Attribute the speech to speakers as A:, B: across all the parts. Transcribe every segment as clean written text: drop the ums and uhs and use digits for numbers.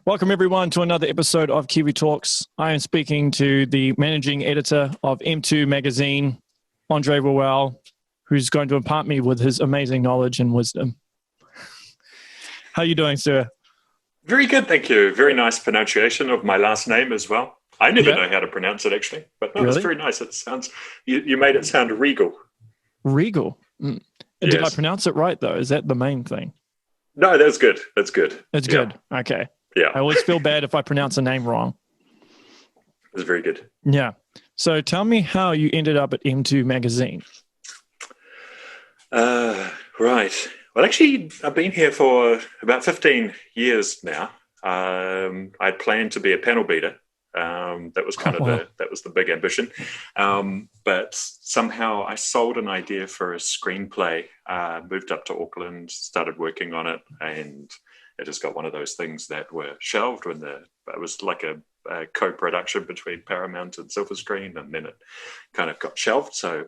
A: Welcome everyone to another episode of Kiwi Talks. I am speaking to the managing editor of M2 magazine, Andre Rowell, who's going to impart me with his amazing knowledge and wisdom. How are you doing, sir?
B: Very good, thank you. Very nice pronunciation of my last name as well. I never know how to pronounce it actually, but no,
A: Really?
B: It's very nice. It sounds, you made it sound regal.
A: Regal. Mm.
B: Yes.
A: Did I pronounce it right though? Is that the main thing?
B: No, that's good. That's good.
A: It's good. Okay.
B: Yeah.
A: I always feel bad if I pronounce a name wrong.
B: It's very good.
A: Yeah. So tell me how you ended up at M2 magazine.
B: Right. Well, actually, I've been here for about 15 years now. I planned to be a panel beater. That was kind of the big ambition. But somehow I sold an idea for a screenplay, moved up to Auckland, started working on it, and it just got one of those things that were shelved when it was like a co-production between Paramount and Silver Screen, and then it kind of got shelved. So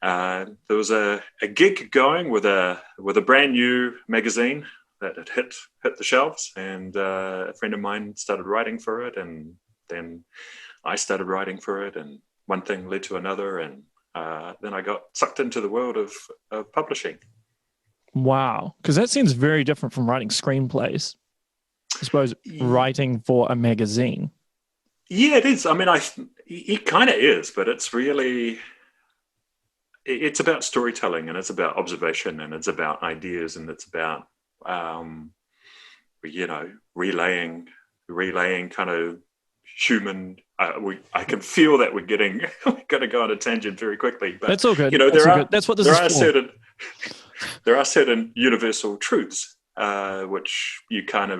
B: there was a gig going with a brand new magazine that had hit the shelves, and a friend of mine started writing for it, and then I started writing for it, and one thing led to another, and then I got sucked into the world of publishing.
A: Wow. Because that seems very different from writing screenplays. I suppose writing for a magazine.
B: Yeah, it is. I mean, it kind of is, but it's really, it's about storytelling, and it's about observation, and it's about ideas, and it's about, relaying kind of human. I can feel that we're going to go on a tangent very quickly, but
A: that's all good. That's what this is for.
B: There are certain universal truths which you can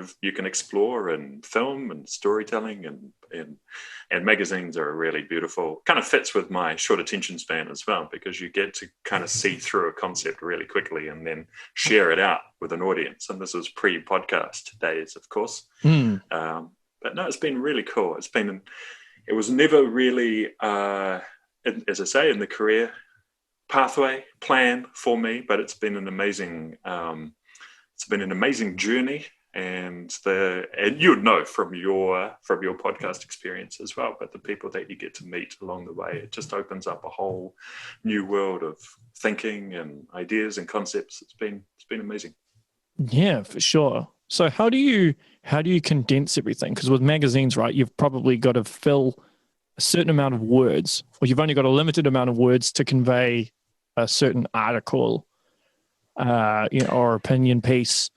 B: explore in film and storytelling, and magazines are really beautiful. Kind of fits with my short attention span as well, because you get to kind of see through a concept really quickly and then share it out with an audience. And this was pre-podcast days, of course. But no, it's been really cool. It was never really, as I say, in the career pathway plan for me, but it's been an amazing journey, and you'd know from your podcast experience as well, but the people that you get to meet along the way, it just opens up a whole new world of thinking and ideas and concepts. It's been amazing.
A: Yeah, for sure. So how do you condense everything? Because with magazines, right, you've probably got to fill a certain amount of words, or you've only got a limited amount of words to convey a certain article, or opinion piece.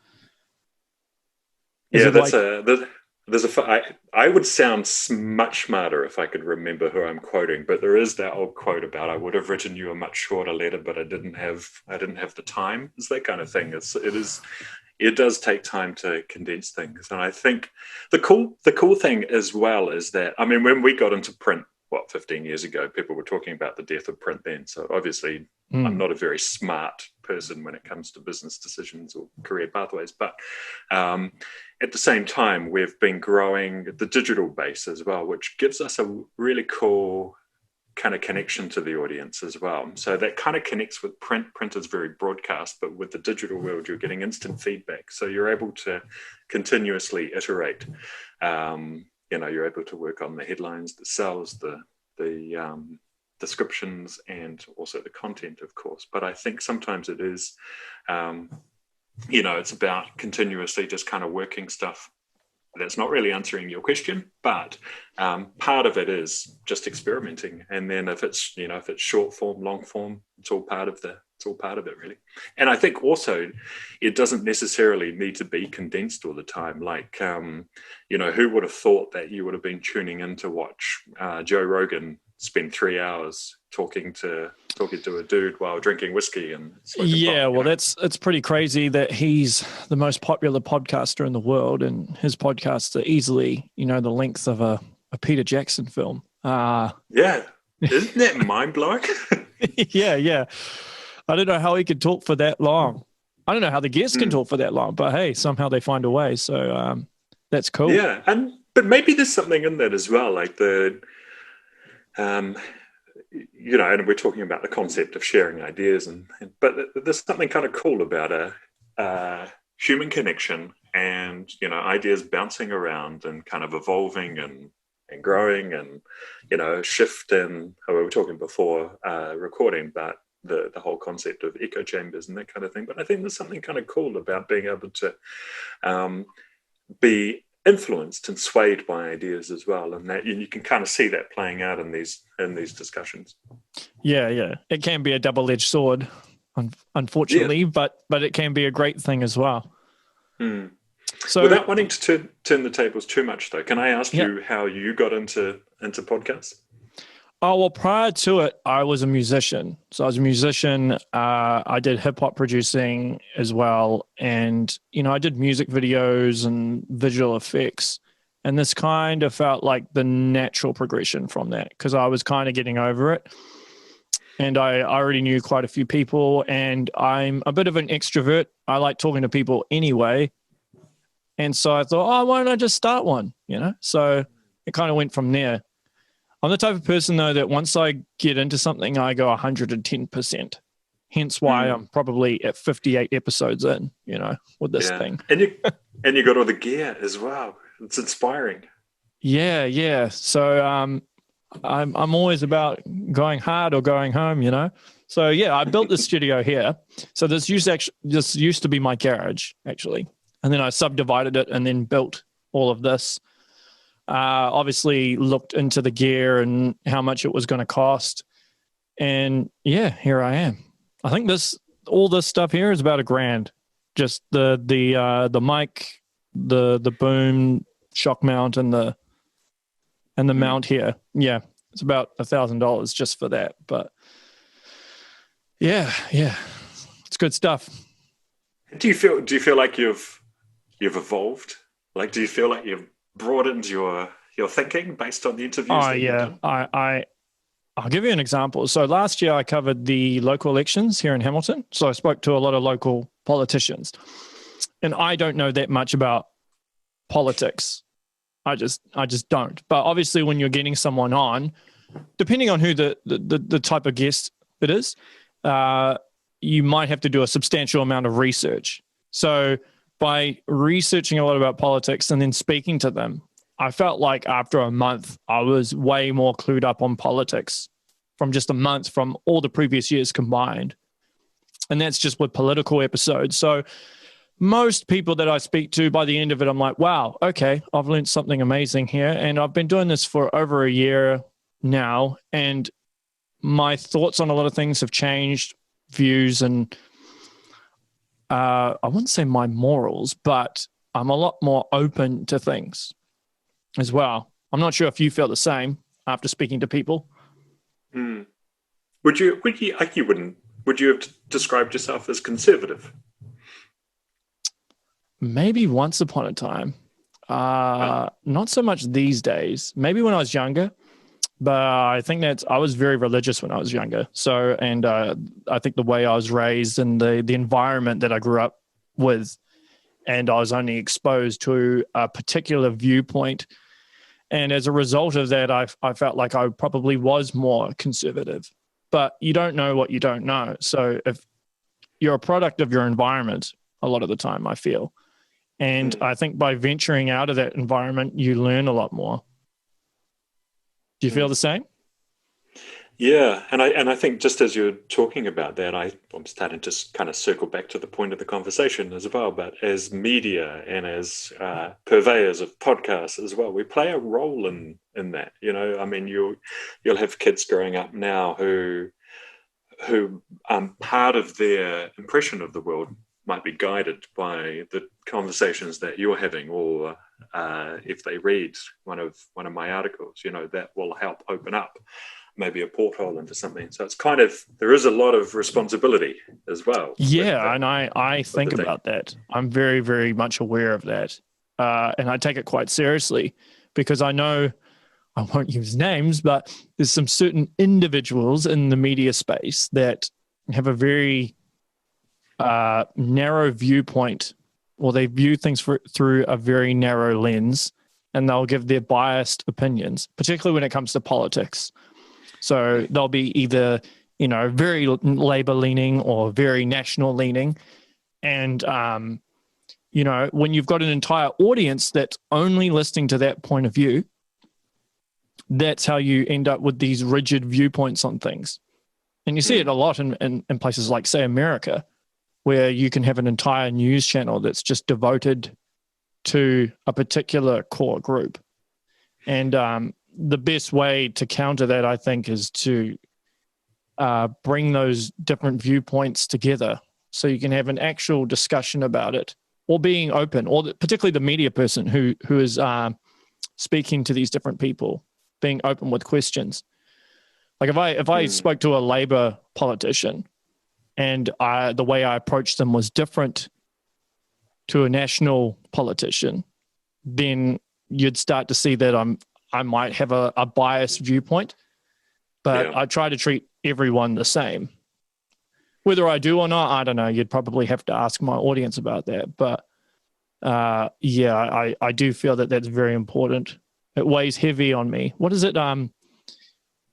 B: I would sound much smarter if I could remember who I'm quoting, but there is that old quote about, I would have written you a much shorter letter, but I didn't have the time. It's that kind of thing. It does take time to condense things. And I think the cool thing as well is that, I mean, when we got into print, 15 years ago, people were talking about the death of print then. So obviously I'm not a very smart person when it comes to business decisions or career pathways. But at the same time, we've been growing the digital base as well, which gives us a really cool kind of connection to the audience as well. So that kind of connects with print. Print is very broadcast, but with the digital world, you're getting instant feedback. So you're able to continuously iterate. You're able to work on the headlines, the cells, the descriptions, and also the content, of course. But I think sometimes it is, it's about continuously just kind of working stuff that's not really answering your question, but part of it is just experimenting. And then if it's short form, long form, it's all part of it really. And I think also it doesn't necessarily need to be condensed all the time. Like, who would have thought that you would have been tuning in to watch Joe Rogan spend 3 hours talking to a dude while drinking whiskey and smoking pot,
A: it's pretty crazy that he's the most popular podcaster in the world, and his podcasts are easily, the length of a Peter Jackson film.
B: Yeah, isn't that mind-blowing?
A: Yeah. I don't know how he could talk for that long. I don't know how the guests can talk for that long, but hey, somehow they find a way. So that's cool.
B: Yeah, but maybe there's something in that as well, like and we're talking about the concept of sharing ideas, but there's something kind of cool about a human connection and ideas bouncing around and kind of evolving and growing and shift in. We were talking before recording about the whole concept of echo chambers and that kind of thing. But I think there's something kind of cool about being able to be influenced and swayed by ideas as well, and that you can kind of see that playing out in these discussions.
A: Yeah, it can be a double-edged sword, unfortunately, but it can be a great thing as well. So,
B: without wanting to turn the tables too much, though, can I ask you how you got into podcasts?
A: Oh, well, prior to it, I was a musician. So I was a musician. I did hip-hop producing as well. And, I did music videos and visual effects. And this kind of felt like the natural progression from that, because I was kind of getting over it. And I already knew quite a few people. And I'm a bit of an extrovert. I like talking to people anyway. And so I thought, why don't I just start one, So it kind of went from there. I'm the type of person, though, that once I get into something, I go 110%. Hence why I'm probably at 58 episodes in, with this thing.
B: And you got all the gear as well. It's inspiring.
A: Yeah. So I'm always about going hard or going home, So yeah, I built this studio here. So this used to be my garage, actually. And then I subdivided it and then built all of this. Obviously looked into the gear and how much it was going to cost. And yeah, here I am. I think all this stuff here is about $1,000. Just the mic, the boom, shock mount, and the mount here. Yeah, it's about $1,000 just for that. But yeah, it's good stuff.
B: Do you feel like you've evolved? Like, do you feel like you've broadened your thinking based on the interviews?
A: I'll give you an example. So last year I covered the local elections here in Hamilton. So I spoke to a lot of local politicians, and I don't know that much about politics. I just don't. But obviously when you're getting someone on, depending on who the type of guest it is, you might have to do a substantial amount of research. So by researching a lot about politics and then speaking to them, I felt like after a month, I was way more clued up on politics from just a month from all the previous years combined. And that's just with political episodes. So most people that I speak to, by the end of it, I'm like, wow, okay, I've learned something amazing here. And I've been doing this for over a year now. And my thoughts on a lot of things have changed, views, and I wouldn't say my morals, but I'm a lot more open to things as well. I'm not sure if you feel the same after speaking to people.
B: Would you have described yourself as conservative?
A: Maybe once upon a time. Not so much these days. Maybe when I was younger, but I think I was very religious when I was younger. So, and I think the way I was raised and the environment that I grew up with, and I was only exposed to a particular viewpoint. And as a result of that, I felt like I probably was more conservative. But you don't know what you don't know. So if you're a product of your environment, a lot of the time, I feel. And I think by venturing out of that environment, you learn a lot more. Do you feel the same?
B: Yeah, and I think just as you're talking about that, I'm starting to kind of circle back to the point of the conversation as well. But as media and as purveyors of podcasts as well, we play a role in that. I mean, you'll have kids growing up now who part of their impression of the world might be guided by the conversations that you're having, or if they read one of my articles, that will help open up maybe a porthole into something. So it's kind of, there is a lot of responsibility as well.
A: Yeah, and I think about that. I'm very, very much aware of that. And I take it quite seriously, because I know, I won't use names, but there's some certain individuals in the media space that have a very narrow viewpoint, or they view things through a very narrow lens, and they'll give their biased opinions, particularly when it comes to politics. So they'll be either, very Labour leaning or very national leaning. And, You know, when you've got an entire audience that's only listening to that point of view, that's how you end up with these rigid viewpoints on things. And you see it a lot in places like, say, America, where you can have an entire news channel that's just devoted to a particular core group. And the best way to counter that, I think, is to bring those different viewpoints together so you can have an actual discussion about it, or being open, or particularly the media person who is speaking to these different people, being open with questions. Like if I spoke to a Labour politician and the way I approached them was different to a national politician, then you'd start to see that I might have a biased viewpoint, but I try to treat everyone the same. Whether I do or not, I don't know. You'd probably have to ask my audience about that. But I do feel that that's very important. It weighs heavy on me. What is it?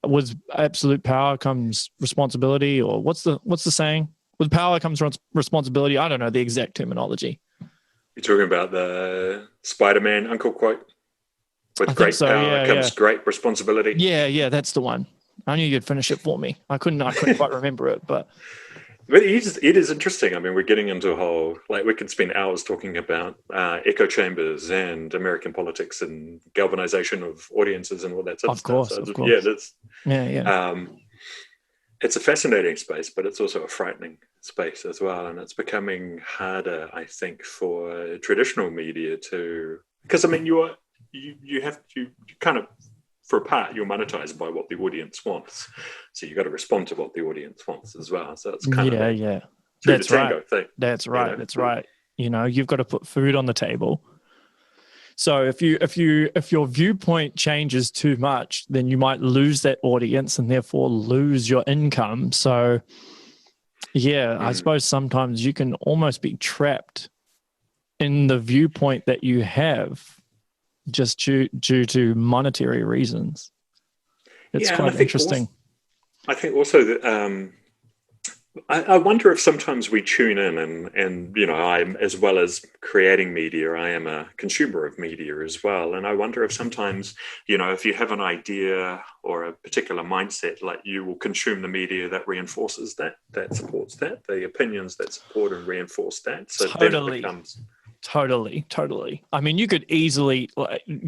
A: With absolute power comes responsibility, or what's the saying? With power comes responsibility. I don't know the exact terminology.
B: You're talking about the Spider-Man uncle quote? With great power comes great responsibility.
A: Yeah, that's the one. I knew you'd finish it for me. I couldn't quite remember it, but
B: it is interesting. I mean, we're getting into a whole, like, we could spend hours talking about echo chambers and American politics and galvanization of audiences and all that sort of stuff. So,
A: of course.
B: It's a fascinating space, but it's also a frightening space as well. And it's becoming harder, I think, for traditional media to, because I mean, you kind of, for a part, you're monetized by what the audience wants. So you've got to respond to what the audience wants as well. So it's kind of through the tango thing.
A: That's right. You know? That's right. You know, you've got to put food on the table. So if your viewpoint changes too much, then you might lose that audience and therefore lose your income. So I suppose sometimes you can almost be trapped in the viewpoint that you have just due to monetary reasons. It's quite interesting.
B: I think also that I wonder if sometimes we tune in and you know, I'm, as well as creating media, I am a consumer of media as well. And I wonder if sometimes, you know, if you have an idea or a particular mindset, like, you will consume the media that reinforces that supports that, the opinions that support and reinforce that. So then it becomes...
A: Totally. I mean, you could easily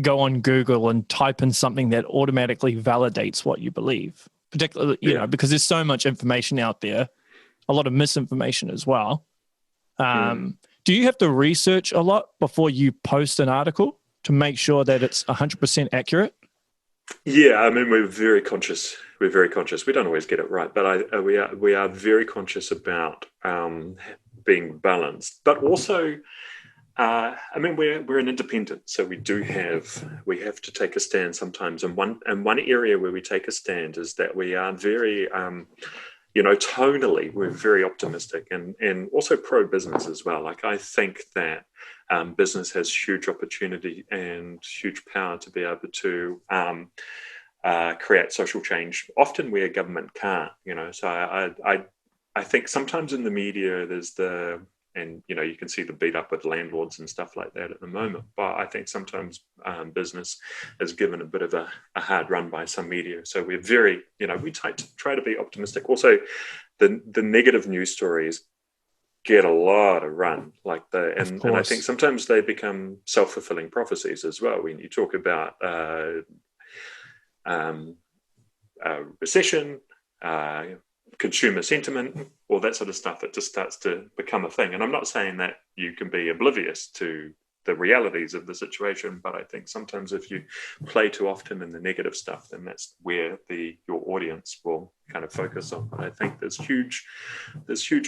A: go on Google and type in something that automatically validates what you believe, particularly, you know, because there's so much information out there, a lot of misinformation as well. Do you have to research a lot before you post an article to make sure that it's 100% accurate?
B: Yeah, I mean, we're very conscious. We don't always get it right, but we are very conscious about being balanced, but also... I mean, we're an independent, so we have to take a stand sometimes. And one area where we take a stand is that we are very, you know, tonally, we're very optimistic and also pro-business as well. Like, I think that business has huge opportunity and huge power to be able to create social change, often where government can't, you know. So I think sometimes in the media and, you know, you can see the beat up with landlords and stuff like that at the moment. But I think sometimes business is given a bit of a hard run by some media. So we're very, you know, we try to be optimistic. Also, the negative news stories get a lot of run, and I think sometimes they become self-fulfilling prophecies as well. When you talk about recession, consumer sentiment, all that sort of stuff, it just starts to become a thing. And I'm not saying that you can be oblivious to the realities of the situation, but I think sometimes if you play too often in the negative stuff, then that's where your audience will kind of focus on. But I think there's huge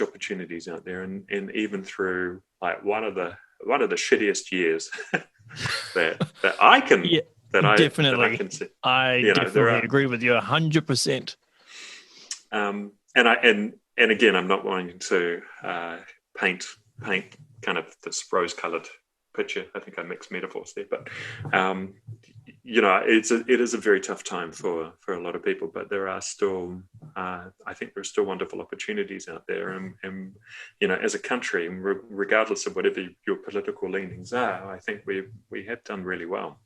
B: opportunities out there, and even through, like, one of the shittiest years that I can
A: definitely
B: I can see.
A: I definitely agree with you 100%.
B: And again, I'm not wanting to paint kind of this rose-colored picture. I think I mixed metaphors there, but it is a very tough time for a lot of people, but there are still, I think there's still wonderful opportunities out there. And as a country, regardless of whatever your political leanings are, I think we have done really well.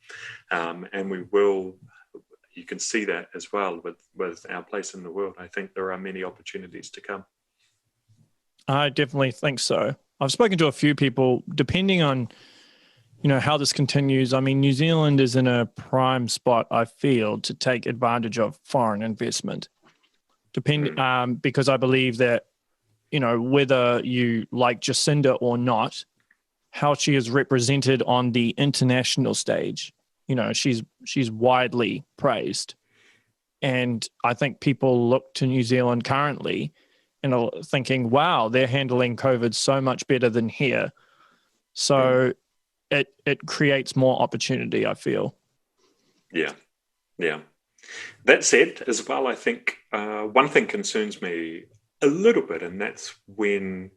B: And we will, you can see that as well with our place in the world. I think there are many opportunities to come.
A: I definitely think so. I've spoken to a few people, depending on, how this continues. I mean, New Zealand is in a prime spot, I feel, to take advantage of foreign investment. Because I believe that, whether you like Jacinda or not, how she is represented on the international stage, she's widely praised. And I think people look to New Zealand currently and are thinking, wow, they're handling COVID so much better than here. So it creates more opportunity, I feel.
B: Yeah. That said, as well, I think one thing concerns me a little bit, and that's when,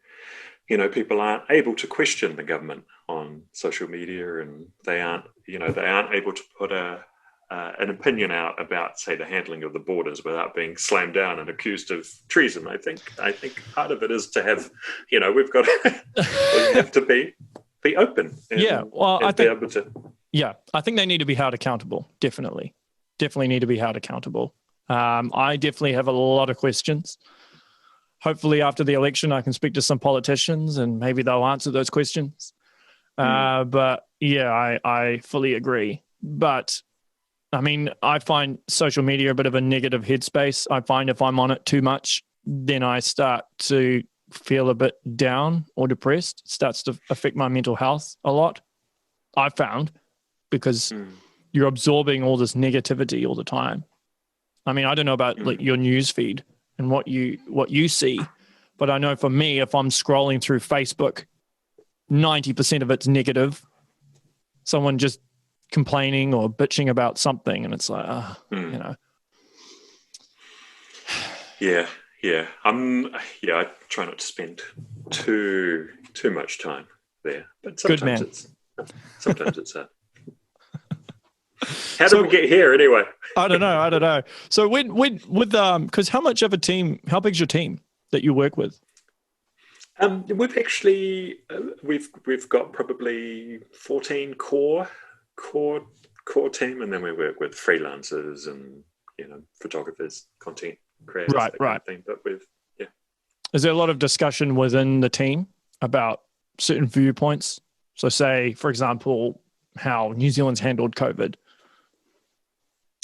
B: people aren't able to question the government on social media, and they aren't able to put an opinion out about, say, the handling of the borders without being slammed down and accused of treason. I think part of it is to have, we've got we have to be open. I
A: think they need to be held accountable. Definitely need to be held accountable. I definitely have a lot of questions. Hopefully after the election, I can speak to some politicians and maybe they'll answer those questions. But yeah, I fully agree. But I mean, I find social media a bit of a negative headspace. I find if I'm on it too much, then I start to feel a bit down or depressed. It starts to affect my mental health a lot, I've found, because you're absorbing all this negativity all the time. I mean, I don't know about like your news feed and what you see, but I know for me, if I'm scrolling through Facebook, 90% of it's negative. Someone just complaining or bitching about something, and it's like,
B: Yeah. I try not to spend too much time there, but sometimes it's How did we get here anyway?
A: I don't know. So when with because how much of a team? How big's your team that you work with?
B: We've actually we've got probably 14 core team, and then we work with freelancers and photographers, content creators,
A: right.
B: Kind of thing. But
A: is there a lot of discussion within the team about certain viewpoints? So, say for example, how New Zealand's handled COVID.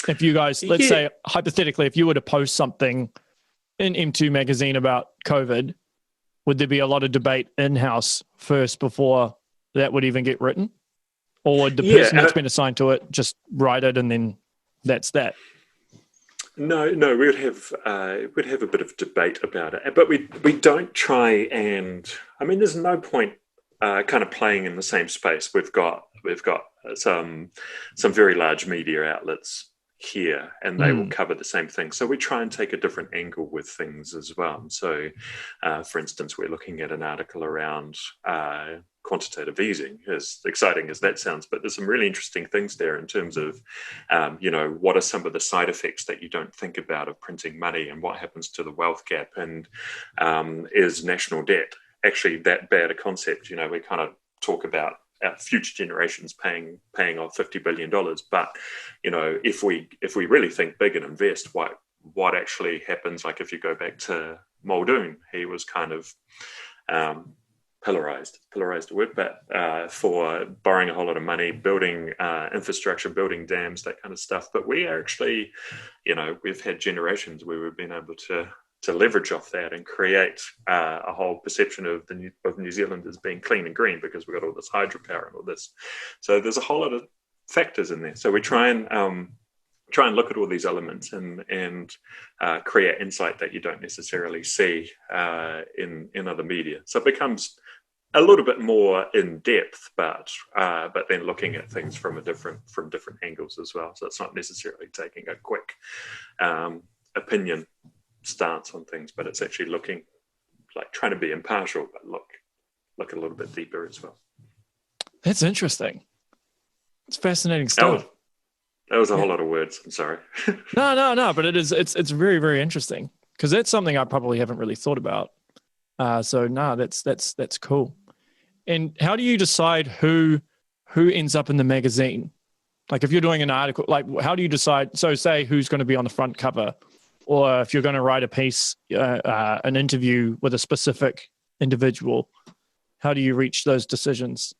A: If you guys, let's say hypothetically, if you were to post something in M2 magazine about COVID, would there be a lot of debate in-house first before that would even get written? Or would the person that's been assigned to it just write it and then that's that?
B: No, we'd have a bit of debate about it, but we don't try and. I mean, there's no point kind of playing in the same space. We've got some very large media outlets here, and they will cover the same thing. So we try and take a different angle with things as well. So, for instance, we're looking at an article around quantitative easing, as exciting as that sounds, but there's some really interesting things there in terms of, what are some of the side effects that you don't think about of printing money, and what happens to the wealth gap, and is national debt actually that bad a concept? We kind of talk about our future generations paying off $50 billion, but if we really think big and invest, what actually happens? Like if you go back to Muldoon, he was kind of pillarized a word, but for borrowing a whole lot of money, building infrastructure, building dams, that kind of stuff. But we are actually, we've had generations where we've been able to leverage off that and create a whole perception of New Zealand as being clean and green, because we've got all this hydropower and all this. So there's a whole lot of factors in there. So we try and look at all these elements and create insight that you don't necessarily see in other media. So it becomes a little bit more in depth, but then looking at things from different angles as well. So it's not necessarily taking a quick opinion stance on things, but it's actually looking like trying to be impartial, but look a little bit deeper as well.
A: That's interesting. It's fascinating stuff.
B: That was a
A: Yeah.
B: whole lot of words. I'm sorry.
A: No, but it's very, very interesting because that's something I probably haven't really thought about. So no, that's cool. And how do you decide who ends up in the magazine? Like if you're doing an article, like how do you decide? So say who's going to be on the front cover, or if you're going to write a piece, an interview with a specific individual, how do you reach those decisions?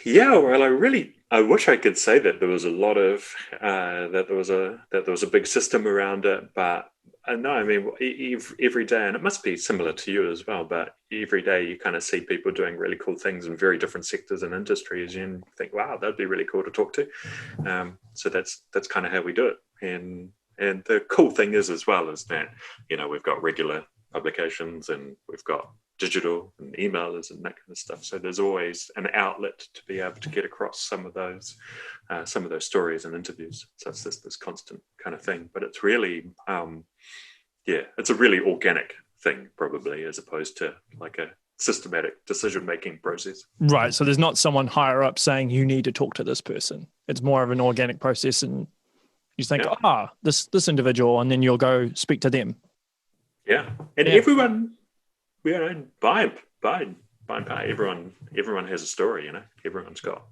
B: Yeah, well, I wish I could say that there was a lot of that there was a big system around it, but no, I mean, every day, and it must be similar to you as well. But every day, you kind of see people doing really cool things in very different sectors and industries, and you think, wow, that'd be really cool to talk to. So that's kind of how we do it, and the cool thing is as well is that we've got regular publications and we've got digital and emailers and that kind of stuff. So there's always an outlet to be able to get across some of those stories and interviews. So it's this constant kind of thing. But it's really, it's a really organic thing probably, as opposed to like a systematic decision-making process.
A: Right. So there's not someone higher up saying you need to talk to this person. It's more of an organic process, and you think, this individual, and then you'll go speak to them.
B: Yeah, and everyone. By everyone has a story, everyone's got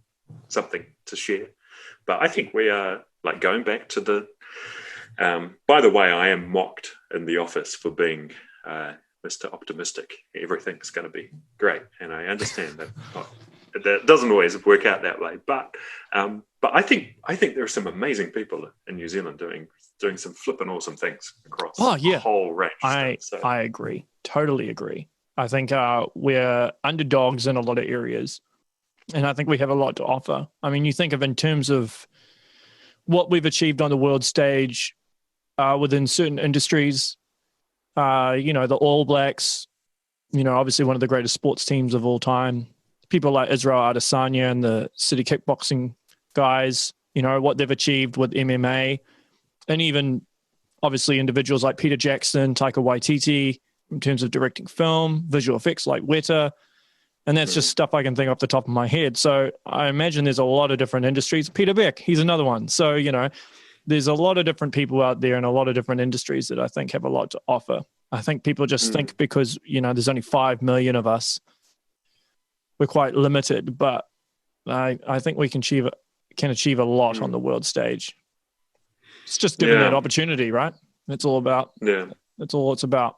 B: something to share. But I think we are like going back to the, by the way, I am mocked in the office for being Mr. Optimistic. Everything's going to be great. And I understand that that doesn't always work out that way. But I think there are some amazing people in New Zealand doing some flipping awesome things across a whole range.
A: I agree. Totally agree. I think we're underdogs in a lot of areas, and I think we have a lot to offer. I mean, you think of in terms of what we've achieved on the world stage within certain industries, the All Blacks, obviously one of the greatest sports teams of all time. People like Israel Adesanya and the city kickboxing guys, what they've achieved with MMA, and even obviously individuals like Peter Jackson, Taika Waititi, in terms of directing film, visual effects like Weta. And that's just stuff I can think off the top of my head. So I imagine there's a lot of different industries. Peter Beck, he's another one. So, there's a lot of different people out there in a lot of different industries that I think have a lot to offer. I think people just think because, there's only 5 million of us, we're quite limited, but I think we can achieve a lot on the world stage. It's just given that opportunity, right? That's all about.
B: Yeah.
A: That's all it's about.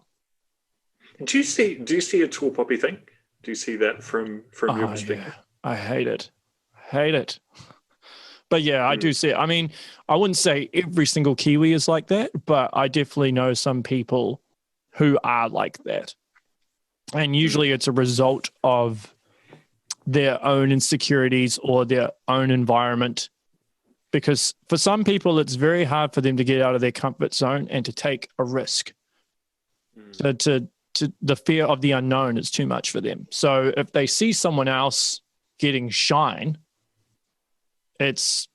B: Do you see a tall poppy thing? Do you see that from your perspective?
A: Yeah. I hate it. But yeah, I do see it. I mean, I wouldn't say every single Kiwi is like that, but I definitely know some people who are like that. And usually it's a result of their own insecurities or their own environment. Because for some people, it's very hard for them to get out of their comfort zone and to take a risk. To the fear of the unknown is too much for them. So if they see someone else getting shine, it's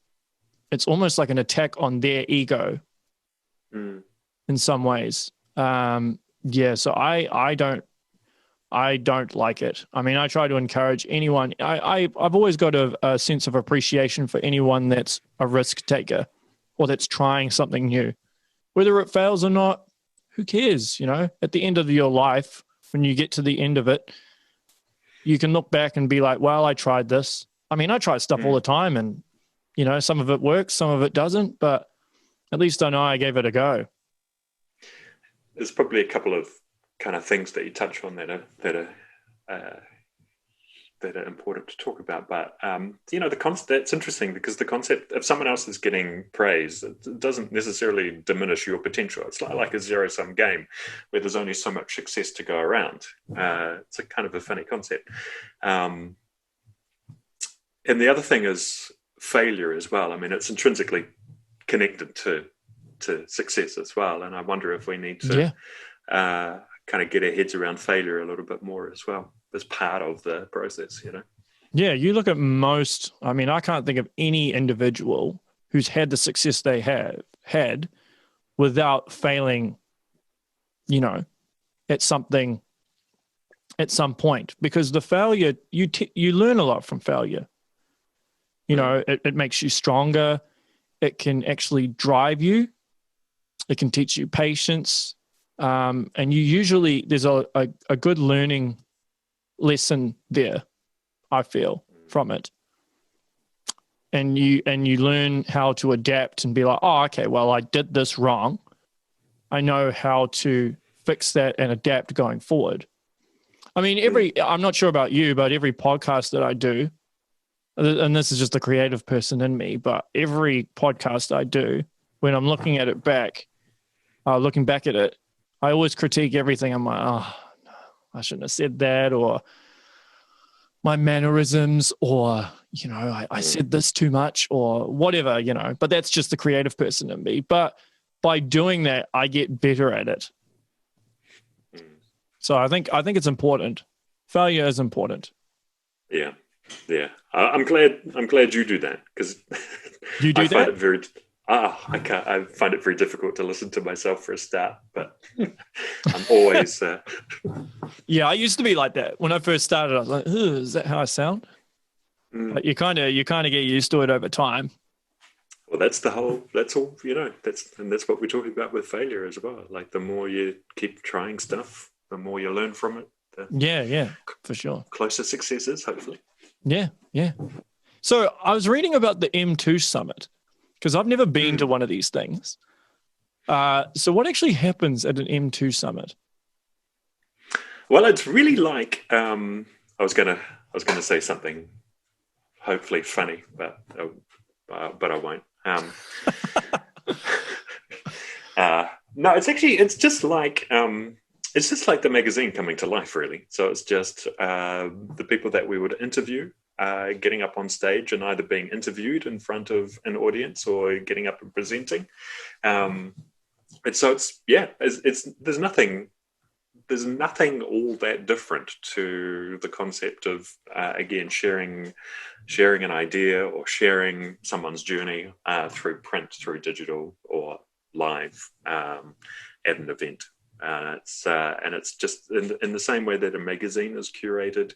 A: almost like an attack on their ego in some ways. So I don't like it. I mean, I try to encourage anyone. I've always got a sense of appreciation for anyone that's a risk taker or that's trying something new. Whether it fails or not, who cares? At the end of your life, when you get to the end of it, you can look back and be like, well, I tried this. I mean, I try stuff all the time, and, some of it works, some of it doesn't, but at least I know I gave it a go.
B: There's probably a couple of kind of things that you touch on that are important to talk about. But the concept, that's interesting, because the concept of someone else is getting praise, it doesn't necessarily diminish your potential. It's like a zero-sum game where there's only so much success to go around. It's a kind of a funny concept. And the other thing is failure as well. I mean, it's intrinsically connected to success as well. And I wonder if we need to kind of get our heads around failure a little bit more as well, as part of the process,
A: Yeah, you look at I can't think of any individual who's had the success they have had without failing, at something at some point, because the failure, you learn a lot from failure. You know, it makes you stronger. It can actually drive you. It can teach you patience. And you usually, there's a good learning lesson there, I feel, from it. And you learn how to adapt and be like, oh, okay, well, I did this wrong. I know how to fix that and adapt going forward. I mean, I'm not sure about you, but every podcast that I do, and this is just the creative person in me, but every podcast I do, when I'm looking at it back, looking back at it, I always critique everything. I'm like, oh, no, I shouldn't have said that, or my mannerisms, or, you know, I said this too much, or whatever, you know, but that's just the creative person in me. But by doing that, I get better at it. So I think it's important. Failure is important.
B: Yeah. I'm glad you do that, because
A: You do
B: I find
A: that?
B: it very. I find it very difficult to listen to myself for a start, but I'm always.
A: Yeah, I used to be like that when I first started. I was like, "Is that how I sound?" But you kind of get used to it over time.
B: Well, that's all. You know. That's what we're talking about with failure as well. Like, the more you keep trying stuff, the more you learn from it.
A: Yeah, for sure.
B: Closer successes, hopefully.
A: Yeah. So I was reading about the M2 summit, because I've never been to one of these things. So what actually happens at an M2 summit?
B: Well, it's really like, I was gonna say something hopefully funny, but I won't. No, it's just like the magazine coming to life, really. So it's just the people that we would interview getting up on stage and either being interviewed in front of an audience or getting up and presenting. And so there's nothing all that different to the concept of again sharing an idea or sharing someone's journey through print, through digital, or live at an event. It's just in the same way that a magazine is curated.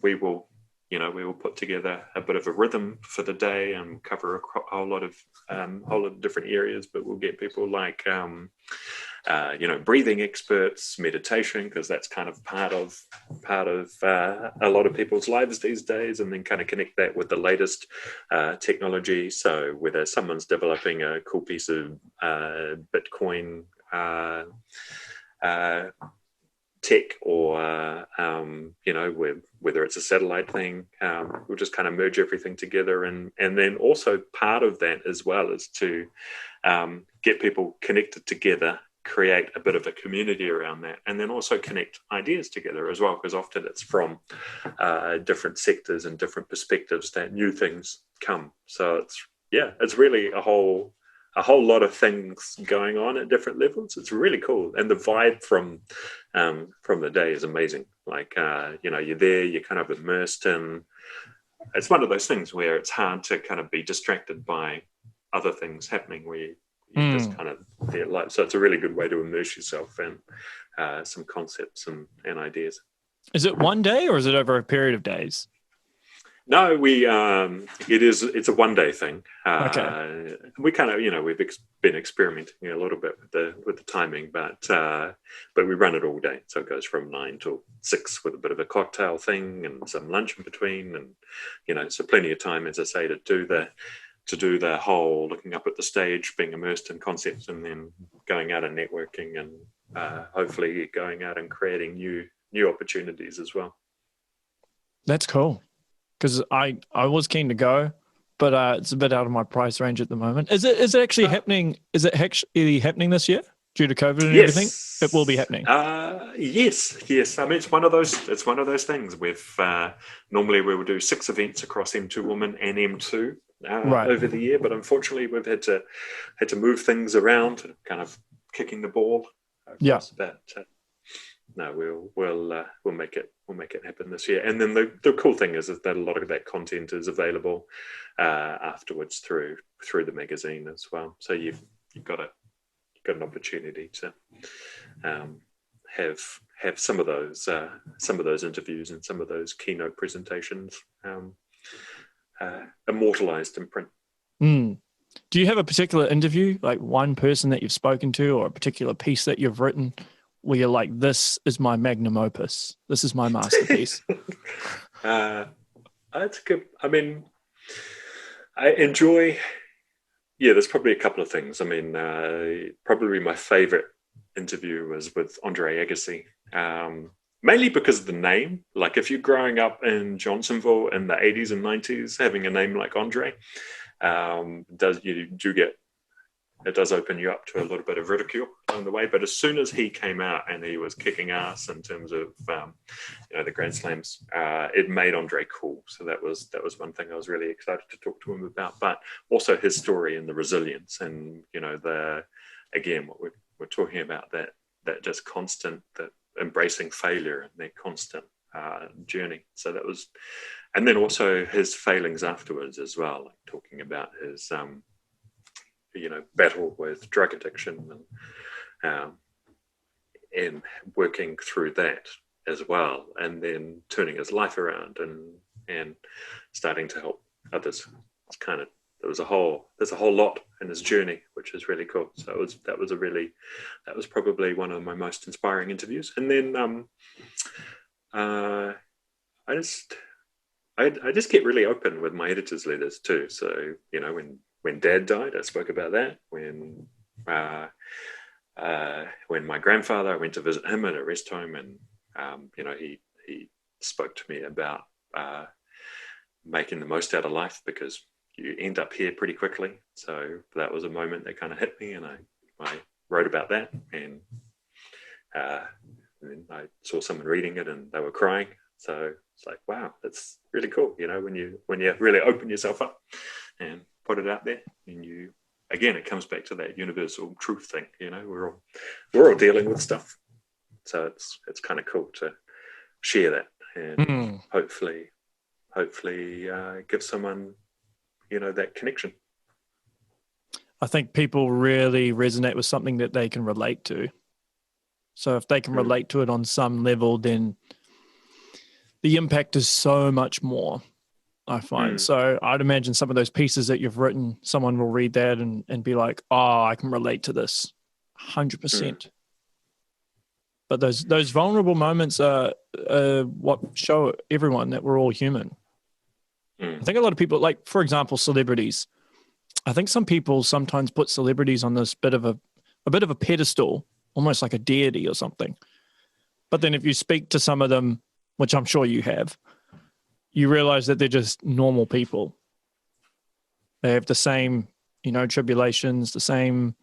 B: We will put together a bit of a rhythm for the day and cover a whole lot of different areas. But we'll get people like breathing experts, meditation, because that's kind of part of a lot of people's lives these days, and then kind of connect that with the latest technology. So whether someone's developing a cool piece of Bitcoin tech, or whether it's a satellite thing, we'll just kind of merge everything together, and then also part of that as well is to get people connected together, create a bit of a community around that, and then also connect ideas together as well, because often it's from different sectors and different perspectives that new things come. So it's really a whole lot of things going on at different levels. It's really cool, and the vibe from the day is amazing. Like you're there, you're kind of immersed in. It's one of those things where it's hard to kind of be distracted by other things happening, where you just kind of there. Like, so it's a really good way to immerse yourself in some concepts and ideas.
A: Is it one day, or is it over a period of days?
B: No, it's a 1 day thing.
A: Okay.
B: We kind of, we've been experimenting a little bit with the timing, but we run it all day. So it goes from 9 till 6 with a bit of a cocktail thing and some lunch in between, and so plenty of time, as I say, to do the whole looking up at the stage, being immersed in concepts, and then going out and networking, and hopefully going out and creating new opportunities as well.
A: That's cool. Because I was keen to go, but it's a bit out of my price range at the moment. Is it actually happening? Is it actually happening this year due to COVID and everything? It will be happening.
B: Yes. I mean, it's one of those things. Normally we will do 6 events across M2 Women and M2 over the year, but unfortunately we've had to move things around, kind of kicking the ball. But no, we'll make it happen this year. And then the cool thing is that a lot of that content is available afterwards through the magazine as well. So you've got an opportunity to have some of those interviews and some of those keynote presentations immortalized in print.
A: Mm. Do you have a particular interview, like one person that you've spoken to, or a particular piece that you've written where you're like, this is my magnum opus, this is my masterpiece?
B: That's good. I mean, I enjoy, there's probably a couple of things. I mean, probably my favorite interview was with Andre Agassi, mainly because of the name. Like, if you're growing up in Johnsonville in the 80s and 90s, having a name like Andre, it does open you up to a little bit of ridicule along the way. But as soon as he came out and he was kicking ass in terms of the Grand Slams, it made Andre cool. So that was one thing I was really excited to talk to him about. But also his story and the resilience, and what we're talking about, that just constant, that embracing failure and that constant journey. So that was, and then also his failings afterwards as well, like talking about his battle with drug addiction and working through that as well, and then turning his life around and starting to help others. It's kind of, there's a whole lot in his journey, which is really cool. So that was probably one of my most inspiring interviews. And then I just get really open with my editor's letters too. So when Dad died, I spoke about that. When my grandfather, I went to visit him at a rest home, and he spoke to me about making the most out of life, because you end up here pretty quickly. So that was a moment that kind of hit me, and I wrote about that, and then I saw someone reading it and they were crying. So it's like, wow, that's really cool. When you really open yourself up and put it out there, and it comes back to that universal truth thing. We're all dealing with stuff, so it's kind of cool to share that, and hopefully give someone that connection.
A: I think people really resonate with something that they can relate to. So if they can relate to it on some level, then the impact is so much more, I find. So I'd imagine some of those pieces that you've written, someone will read that and be like, oh, I can relate to this 100%. But those vulnerable moments are what show everyone that we're all human. I think a lot of people, like, for example, celebrities. I think some people sometimes put celebrities on this bit of a pedestal, almost like a deity or something. But then if you speak to some of them, which I'm sure you have, you realize that they're just normal people. They have the same, tribulations, the same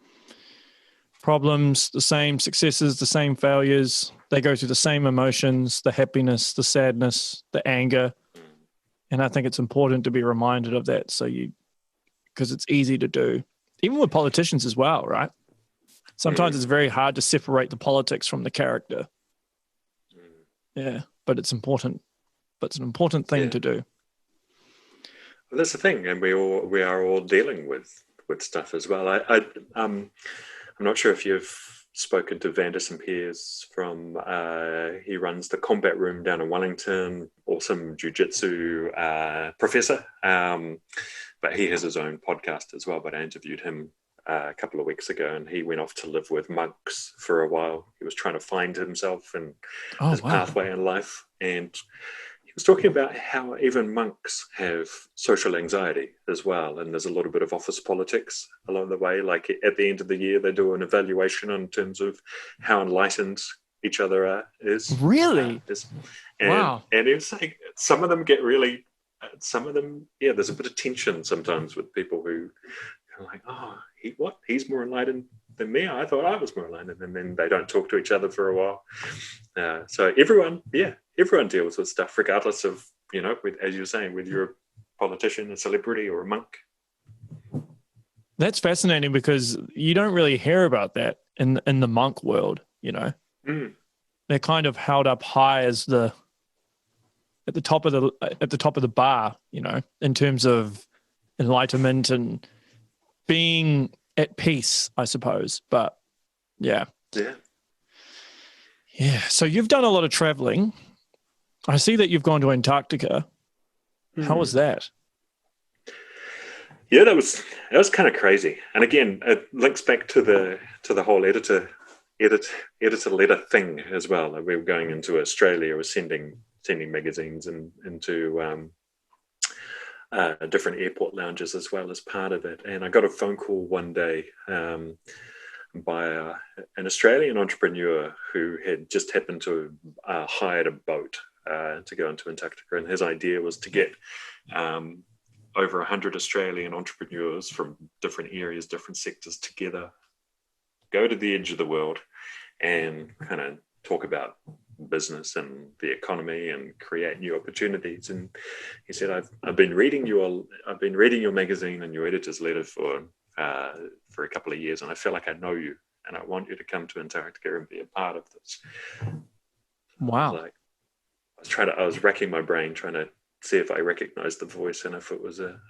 A: problems, the same successes, the same failures. They go through the same emotions, the happiness, the sadness, the anger. And I think it's important to be reminded of that. Because it's easy to do, even with politicians as well, right? Sometimes it's very hard to separate the politics from the character. Yeah, but it's important. But it's an important thing to do.
B: Well, that's the thing, and we are all dealing with stuff as well. I'm not sure if you've spoken to Vanderson Piers from he runs the combat room down in Wellington, awesome jiu-jitsu professor, but he has his own podcast as well. But I interviewed him a couple of weeks ago, and he went off to live with monks for a while. He was trying to find himself and his pathway in life, and he was talking about how even monks have social anxiety as well, and there's a little bit of office politics along the way. Like at the end of the year, they do an evaluation in terms of how enlightened each other is.
A: Really?
B: Wow. And he was saying some of them get really, there's a bit of tension sometimes with people who are like, oh, he's more enlightened than me. I thought I was more enlightened, and then they don't talk to each other for a while. So everyone deals with stuff, regardless of, as you were saying, whether you're a politician, a celebrity, or a monk.
A: That's fascinating, because you don't really hear about that in the monk world. They're kind of held up high as at the top of the bar, in terms of enlightenment and being at peace, I suppose. But yeah. So you've done a lot of traveling. I see that you've gone to Antarctica. How was that?
B: Yeah, that was kind of crazy. And again, it links back to the whole edit, editor letter thing as well. Like we were going into Australia, we're sending magazines into different airport lounges as well as part of it. And I got a phone call one day by an Australian entrepreneur who had just happened to hired a boat to go into Antarctica, and his idea was to get over 100 Australian entrepreneurs from different areas, different sectors together, go to the edge of the world and kind of talk about business and the economy and create new opportunities. And he said, I've been reading your magazine and your editor's letter for a couple of years, and I feel like I know you, and I want you to come to Antarctica and be a part of this.
A: Wow.
B: I was racking my brain trying to see if I recognized the voice and if it was a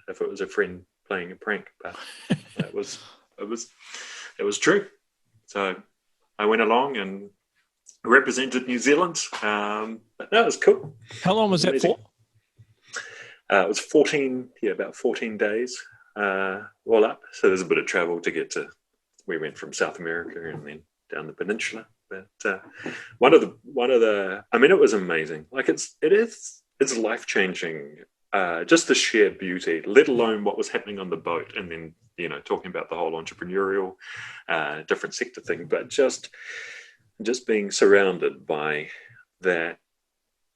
B: friend playing a prank, but it was true. So I went along and represented New Zealand, but that was cool.
A: How long was that for?
B: It was about 14 days all up. So there's a bit of travel to get to. We went from South America and then down the peninsula. But one of the, I mean, it was amazing. Like it's life-changing. Just the sheer beauty, let alone what was happening on the boat, and then talking about the whole entrepreneurial, different sector thing. But just being surrounded by that,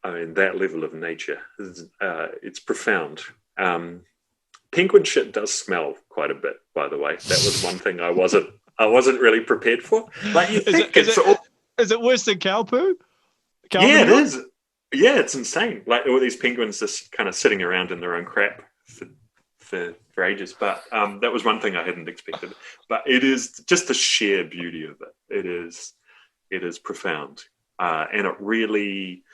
B: I mean, that level of nature, it's profound. Penguin shit does smell quite a bit, by the way. That was one thing I wasn't really prepared for. Like you think
C: is it worse than cow poo?
B: Yeah, it is. Yeah, it's insane. Like all these penguins just kind of sitting around in their own crap for ages. But that was one thing I hadn't expected. But it is just the sheer beauty of it. It is profound, and it really,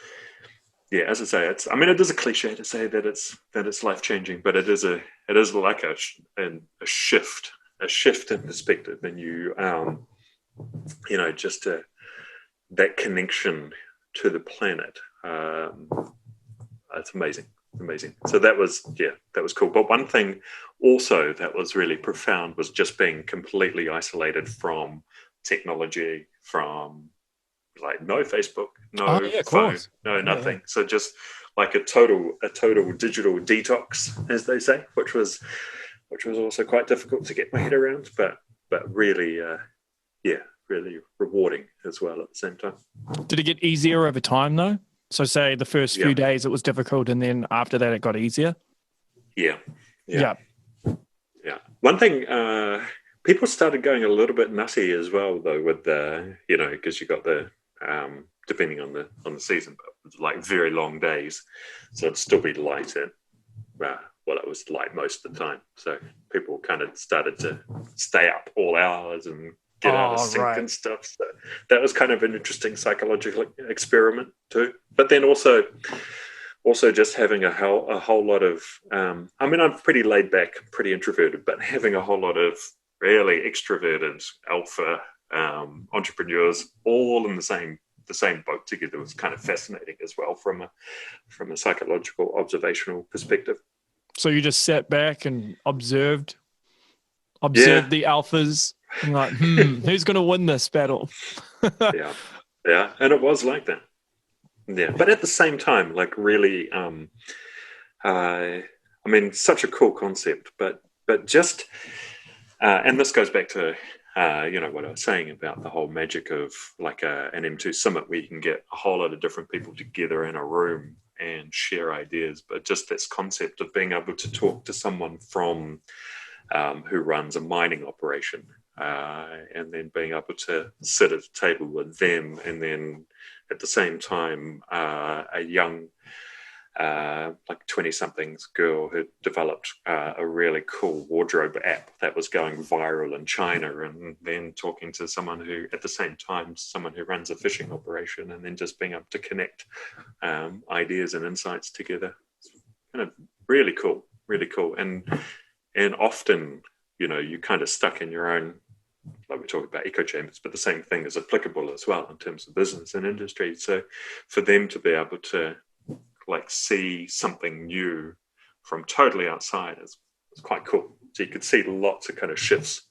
B: yeah. As I say, it is a cliche to say that it's life changing, but it is like a shift in perspective, and just that connection to the planet. It's amazing. So that was cool. But one thing also that was really profound was just being completely isolated from technology, from like no Facebook, no phone, no nothing. Yeah. So just like a total digital detox, as they say, which was also quite difficult to get my head around, but really, really rewarding as well at the same time.
A: Did it get easier over time though? So say the first few days it was difficult, and then after that it got easier? Yeah.
B: One thing, people started going a little bit nutty as well though with the, because you got the, depending on the season, but it was like very long days. So it'd still be light at, it was light most of the time. So people kind of started to stay up all hours and get out of sync and stuff. So that was kind of an interesting psychological experiment too. But then also just having a whole lot of, I'm pretty laid back, pretty introverted, but having a whole lot of really extroverted alpha entrepreneurs all in the same boat together was kind of fascinating as well from a psychological observational perspective.
A: So you just sat back and observed the alphas and like, who's going to win this battle?
B: Yeah, and it was like that. Yeah, but at the same time, like really, such a cool concept, but just, and this goes back to, what I was saying about the whole magic of like an M2 summit where you can get a whole lot of different people together in a room and share ideas, but just this concept of being able to talk to someone from who runs a mining operation, and then being able to sit at a table with them, and then at the same time a young like 20-somethings girl who developed a really cool wardrobe app that was going viral in China, and then talking to someone who at the same time someone who runs a fishing operation, and then just being able to connect ideas and insights together. It's kind of really cool and often you're kind of stuck in your own, like we talk about echo chambers, but the same thing is applicable as well in terms of business and industry. So for them to be able to like see something new from totally outside is quite cool. So you could see lots of kind of shifts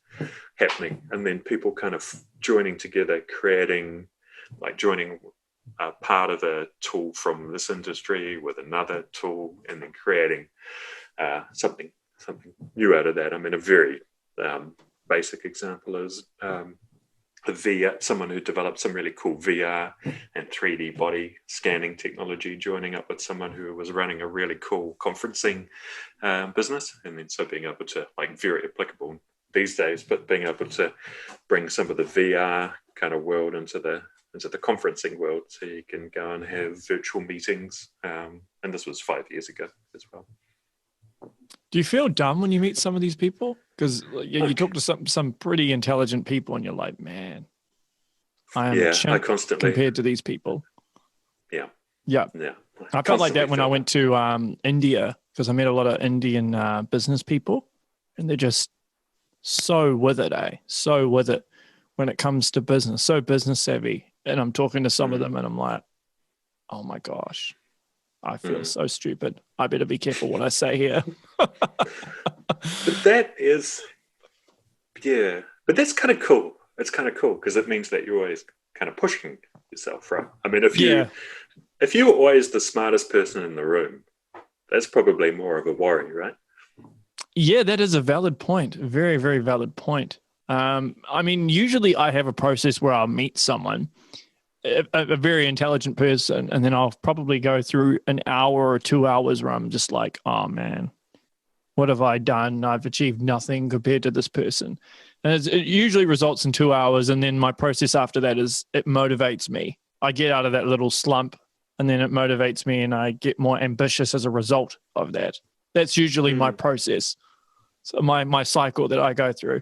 B: happening, and then people kind of joining together, joining part of a tool from this industry with another tool, and then creating something new out of that. I mean, a very basic example is someone who developed some really cool VR and 3D body scanning technology, joining up with someone who was running a really cool conferencing business, and then so being able to, like, very applicable these days, but being able to bring some of the VR kind of world into the conferencing world, so you can go and have virtual meetings. And this was 5 years ago as well.
A: Do you feel dumb when you meet some of these people? Because you talk to some pretty intelligent people, and you're like, man, I am a chimp compared to these people.
B: Yeah.
A: I felt like that when I went to India, because I met a lot of Indian business people, and they're just so with it, so with it when it comes to business, so business savvy. And I'm talking to some of them, and I'm like, oh my gosh, I feel so stupid. I better be careful what I say here.
B: But that's kind of cool. It's kind of cool because it means that you're always kind of pushing yourself, right? I mean, if you're always the smartest person in the room, that's probably more of a worry, right?
A: Yeah, that is a valid point. A very, very valid point. I mean, usually I have a process where I'll meet someone, a very intelligent person, and then I'll probably go through an hour or 2 hours where I'm just like, oh man, what have I done? I've achieved nothing compared to this person. And it usually results in 2 hours. And then my process after that is it motivates me. I get out of that little slump, and then it motivates me, and I get more ambitious as a result of that. That's usually my process. So my cycle that I go through.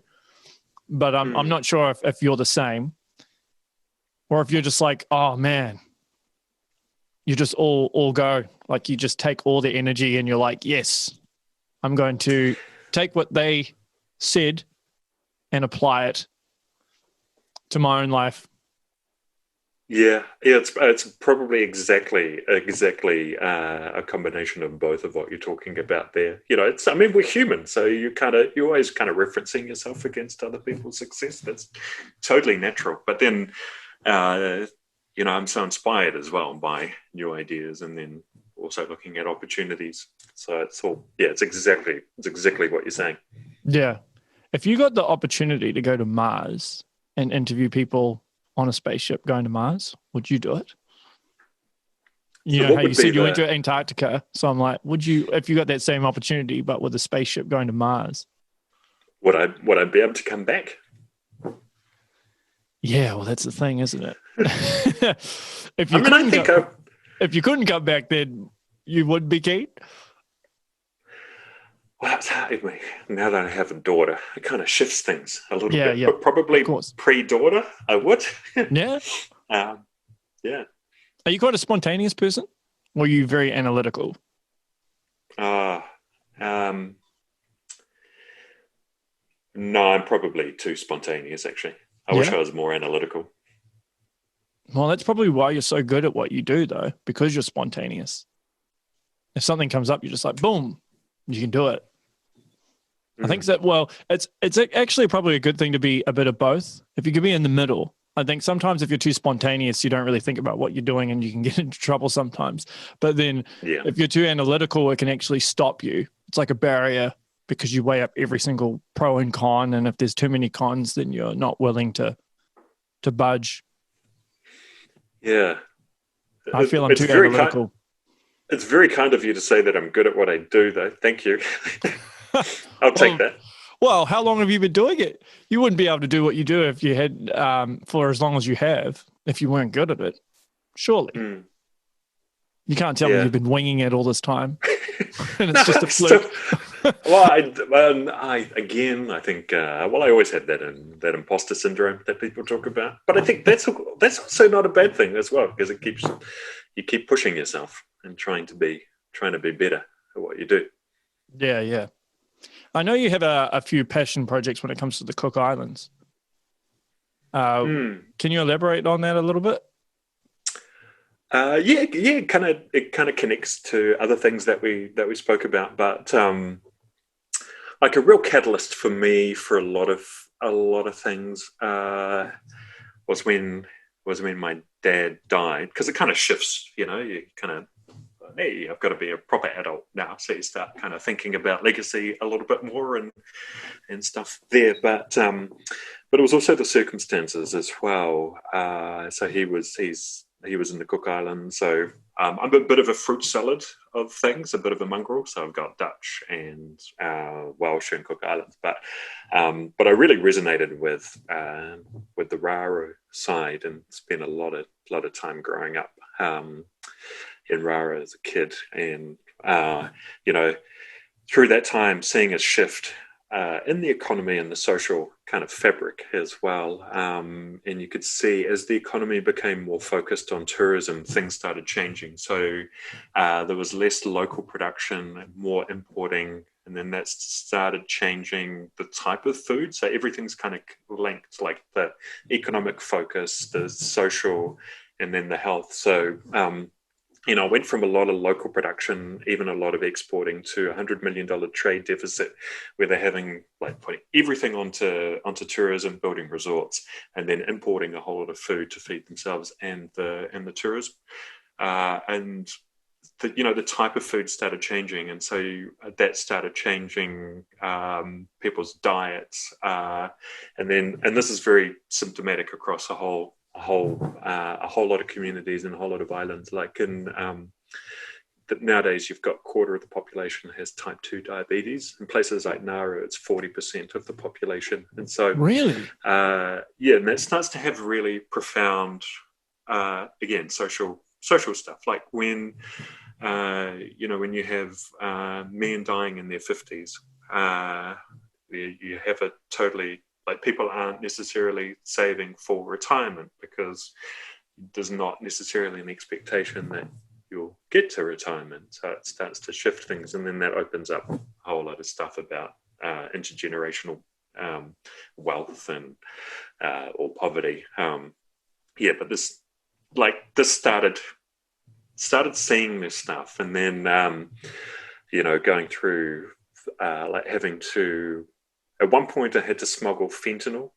A: But I'm not sure if you're the same, or if you're just like, oh man, you just all go, like you just take all the energy and you're like, yes, I'm going to take what they said and apply it to my own life.
B: Yeah, it's probably exactly a combination of both of what you're talking about there. You know, I mean, we're human, so you're always kind of referencing yourself against other people's success. That's totally natural. But then, I'm so inspired as well by new ideas, and then also looking at opportunities. So it's exactly what you're saying.
A: Yeah, if you got the opportunity to go to Mars and interview people on a spaceship going to Mars, would you do it? You know how you said you went to Antarctica, so I'm like, would you, if you got that same opportunity but with a spaceship going to Mars?
B: Would I be able to come back?
A: Yeah, well, that's the thing, isn't it? If you couldn't come back, then you wouldn't be keen.
B: Well, it's hard. Now that I have a daughter, it kind of shifts things a little bit.
A: Yeah,
B: but probably pre-daughter, I would.
A: Yeah.
B: Yeah.
A: Are you quite a spontaneous person, or are you very analytical?
B: No, I'm probably too spontaneous, actually. I wish I was more analytical.
A: Well, that's probably why you're so good at what you do, though, because you're spontaneous. If something comes up, you're just like, boom, you can do it. I think that, well, it's actually probably a good thing to be a bit of both. If you could be in the middle, I think sometimes if you're too spontaneous, you don't really think about what you're doing, and you can get into trouble sometimes. But then if you're too analytical, it can actually stop you. It's like a barrier because you weigh up every single pro and con. And if there's too many cons, then you're not willing to budge.
B: Yeah.
A: I feel I'm too analytical.
B: It's very kind of you to say that I'm good at what I do, though. Thank you. I'll take that.
A: Well, how long have you been doing it? You wouldn't be able to do what you do if you had for as long as you have, if you weren't good at it. Surely. You can't tell me you've been winging it all this time. And it's just a fluke.
B: I think I always had that imposter syndrome that people talk about. But I think that's also not a bad thing as well, because you keep pushing yourself and trying to be better at what you do.
A: Yeah. I know you have a few passion projects when it comes to the Cook Islands. Can you elaborate on that a little bit?
B: It kind of connects to other things that we spoke about. But like a real catalyst for me for a lot of things was when my dad died, because it kind of shifts, you know, you kind of, hey, I've got to be a proper adult now, so you start kind of thinking about legacy a little bit more and stuff there, but it was also the circumstances as well. So he was in the Cook Islands, so I'm a bit of a fruit salad of things, a bit of a mongrel. So I've got Dutch and Welsh and Cook Islands, but I really resonated with the Raro side, and spent a lot of time growing up in Raro as a kid, and you know, through that time, seeing a shift in the economy and the social kind of fabric as well. And you could see as the economy became more focused on tourism, things started changing. So there was less local production, more importing, and then that started changing the type of food. So everything's kind of linked, like the economic focus, the social, and then the health. So you know, I went from a lot of local production, even a lot of exporting, to $100 million trade deficit, where they're having like putting everything onto tourism, building resorts, and then importing a whole lot of food to feed themselves and the tourism. And the type of food started changing, and so that started changing people's diets, and this is very symptomatic across a whole lot of communities and a whole lot of islands. Like nowadays, you've got a quarter of the population has type 2 diabetes. In places like Nauru, it's 40% of the population. And so,
A: really,
B: and that starts to have really profound, again, social stuff. Like when you have men dying in their 50s, you have a totally, like, people aren't necessarily saving for retirement because there's not necessarily an expectation that you'll get to retirement. So it starts to shift things, and then that opens up a whole lot of stuff about intergenerational wealth and or poverty. But this started seeing this stuff, and then going through like having to. At one point, I had to smuggle fentanyl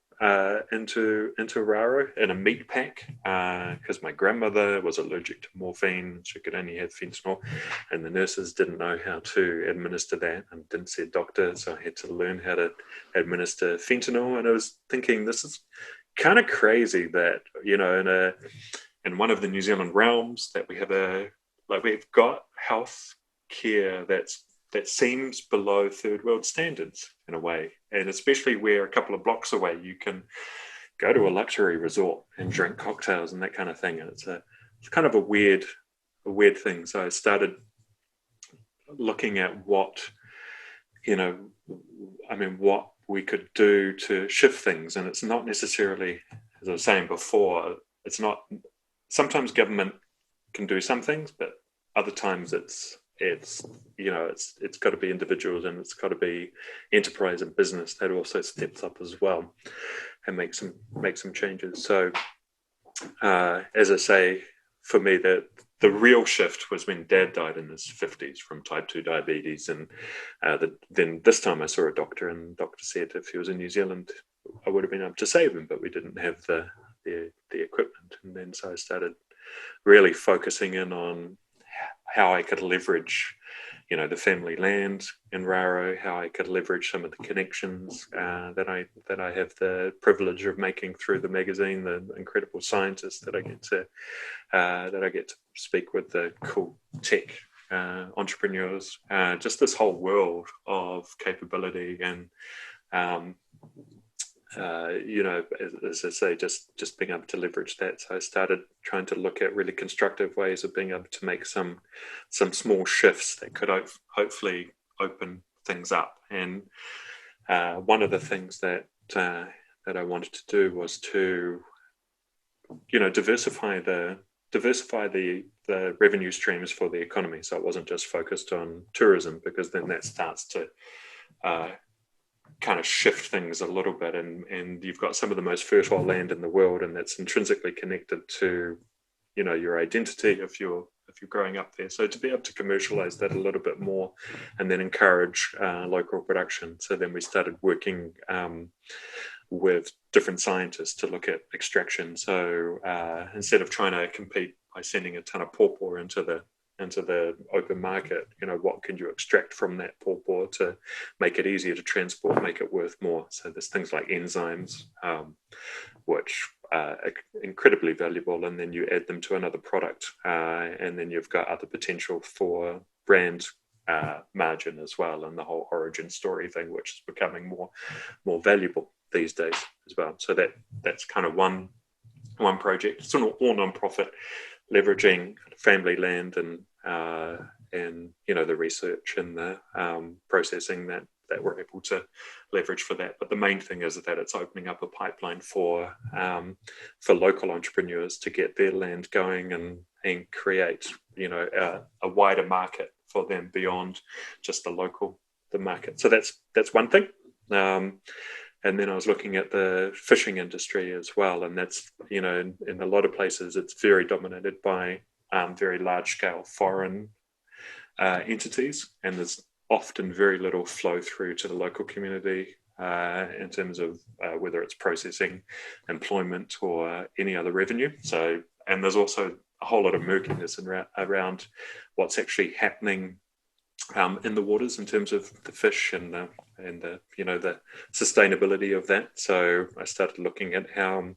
B: into Raro in a meat pack because my grandmother was allergic to morphine. She could only have fentanyl, and the nurses didn't know how to administer that and didn't see a doctor, so I had to learn how to administer fentanyl. And I was thinking, this is kind of crazy that, in one of the New Zealand realms that we've got health care that seems below third world standards in a way, and especially where a couple of blocks away you can go to a luxury resort and drink cocktails and that kind of thing. And it's kind of a weird thing. So I started looking at what we could do to shift things. And it's not necessarily, as I was saying before, it's not. Sometimes government can do some things, but other times it's got to be individuals, and it's got to be enterprise and business that also steps up as well and make some changes. So as I say, for me, the real shift was when Dad died in his 50s from type 2 diabetes, and then this time I saw a doctor, and the doctor said if he was in New Zealand, I would have been able to save him, but we didn't have the equipment. And then so I started really focusing in on how I could leverage, the family land in Raro, how I could leverage some of the connections that I have the privilege of making through the magazine, the incredible scientists that I get to speak with, the cool tech entrepreneurs, just this whole world of capability and. As I say, just being able to leverage that. So I started trying to look at really constructive ways of being able to make some small shifts that could hopefully open things up. And one of the things that I wanted to do was to, diversify the revenue streams for the economy. So it wasn't just focused on tourism, because then that starts to kind of shift things a little bit, and you've got some of the most fertile land in the world, and that's intrinsically connected to your identity of if you're growing up there. So to be able to commercialize that a little bit more, and then encourage local production. So then we started working with different scientists to look at extraction. So instead of trying to compete by sending a ton of pawpaw into the open market, what can you extract from that pawpaw to make it easier to transport, make it worth more? So there's things like enzymes, which are incredibly valuable, and then you add them to another product, and then you've got other potential for brand margin as well, and the whole origin story thing, which is becoming more valuable these days as well. So that's kind of one project. It's all non-profit, leveraging family land and the research and the processing that we're able to leverage for that. But the main thing is that it's opening up a pipeline for local entrepreneurs to get their land going and create a wider market for them beyond just the market. So that's one thing. And then I was looking at the fishing industry as well, and that's in a lot of places it's very dominated by very large scale foreign entities, and there's often very little flow through to the local community in terms of whether it's processing, employment, or any other revenue. So, and there's also a whole lot of murkiness around what's actually happening in the waters in terms of the fish and the sustainability of that. So I started looking at how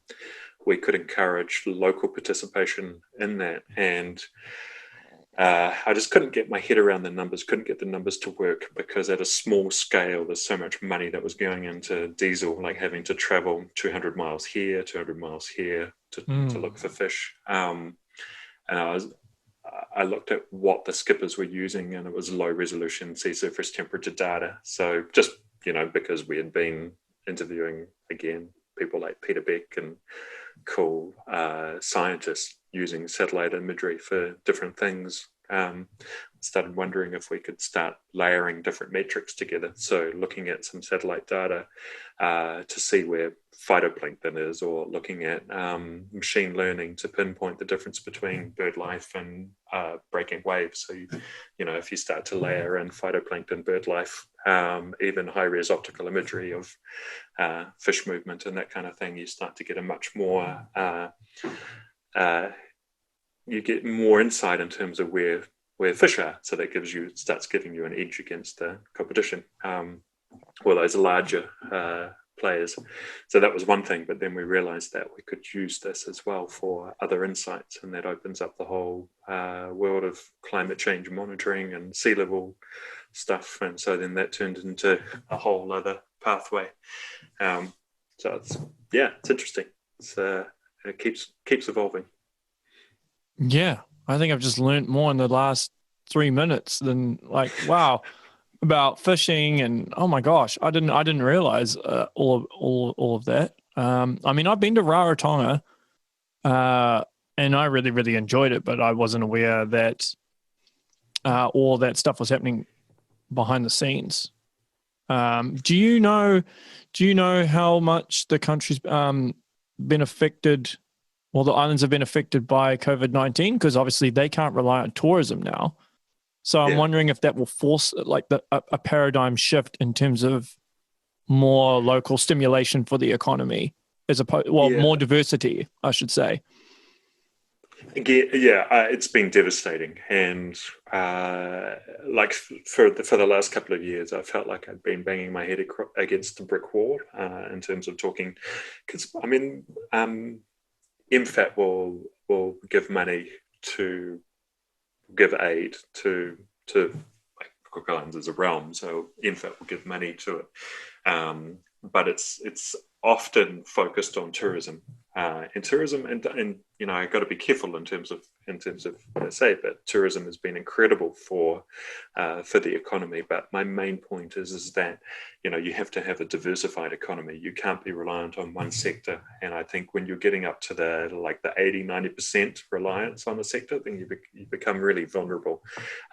B: we could encourage local participation in that, and I just couldn't get my head around the numbers, couldn't get the numbers to work, because at a small scale there's so much money that was going into diesel, like having to travel 200 miles here, 200 miles here to look for fish. And I looked at what the skippers were using, and it was low resolution sea surface temperature data. So just, because we had been interviewing, again, people like Peter Beck and cool scientists using satellite imagery for different things, started wondering if we could start layering different metrics together. So looking at some satellite data to see where phytoplankton is, or looking at machine learning to pinpoint the difference between bird life and breaking waves. So, if you start to layer in phytoplankton, bird life, even high-res optical imagery of fish movement and that kind of thing, you start to get a much more you get more insight in terms of where fish are. So that starts giving you an edge against the competition, or those larger players. So that was one thing, but then we realized that we could use this as well for other insights, and that opens up the whole world of climate change monitoring and sea level stuff. And so then that turned into a whole other pathway. So it's interesting. It keeps evolving.
A: Yeah, I think I've just learned more in the last 3 minutes than about fishing, and oh my gosh, I didn't realize all of that. I've been to Rarotonga, and I really, really enjoyed it, but I wasn't aware that all that stuff was happening behind the scenes. Do you know how much the country's been affected? Well, the islands have been affected by COVID-19, because obviously they can't rely on tourism now. So I'm wondering if that will force a paradigm shift in terms of more local stimulation for the economy, as opposed, more diversity, I should say.
B: It's been devastating, and for the last couple of years, I felt like I'd been banging my head against the brick wall in terms of talking, because MFAT will give money to give aid to like Cook Islands as a realm, so MFAT will give money to it, but it's often focused on tourism, and I got to be careful in terms of what I say, but tourism has been incredible for the economy. But my main point is that you have to have a diversified economy. You can't be reliant on one sector, and I think when you're getting up to the 80-90% reliance on a sector, then you become really vulnerable.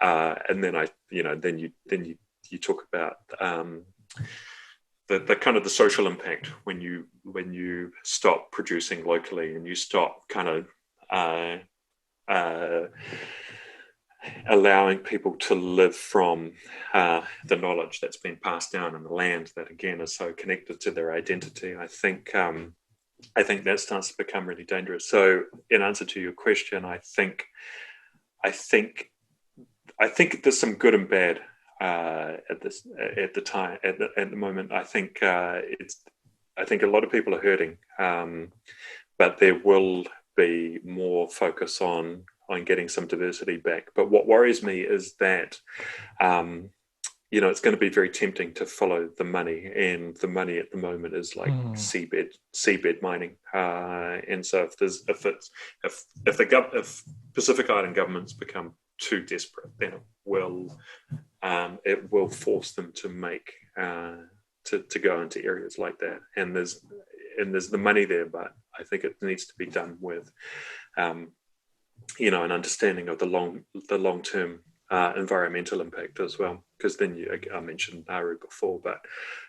B: And then you talk about the kind of the social impact when you stop producing locally and you stop kind of allowing people to live from the knowledge that's been passed down in the land that again is so connected to their identity. I think that starts to become really dangerous. So, in answer to your question, I think there's some good and bad at the moment. I think a lot of people are hurting, but there will be more focus on getting some diversity back. But what worries me is that it's going to be very tempting to follow the money, and the money at the moment is like seabed mining. And so if Pacific Island governments become too desperate, then it will force them to make to go into areas like that. And there's the money there, but I think it needs to be done with an understanding of the long term environmental impact as well. Because then I mentioned Nauru before, but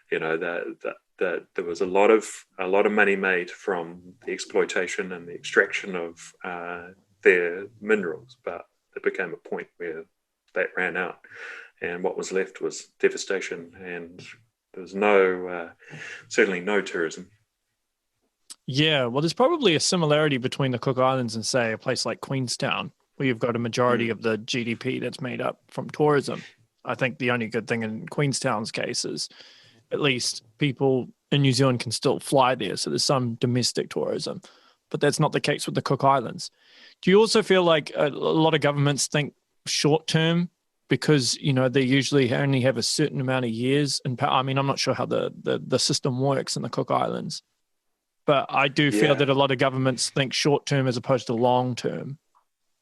B: that there was a lot of money made from the exploitation and the extraction of their minerals, but there became a point where that ran out, and what was left was devastation, and there was certainly no tourism.
A: Yeah, well, there's probably a similarity between the Cook Islands and, say, a place like Queenstown, where you've got a majority of the GDP that's made up from tourism. I think the only good thing in Queenstown's case is at least people in New Zealand can still fly there, so there's some domestic tourism. But that's not the case with the Cook Islands. Do you also feel like a lot of governments think short term because, they usually only have a certain amount of years? And I mean, I'm not sure how the system works in the Cook Islands, but I do feel that a lot of governments think short term as opposed to long term.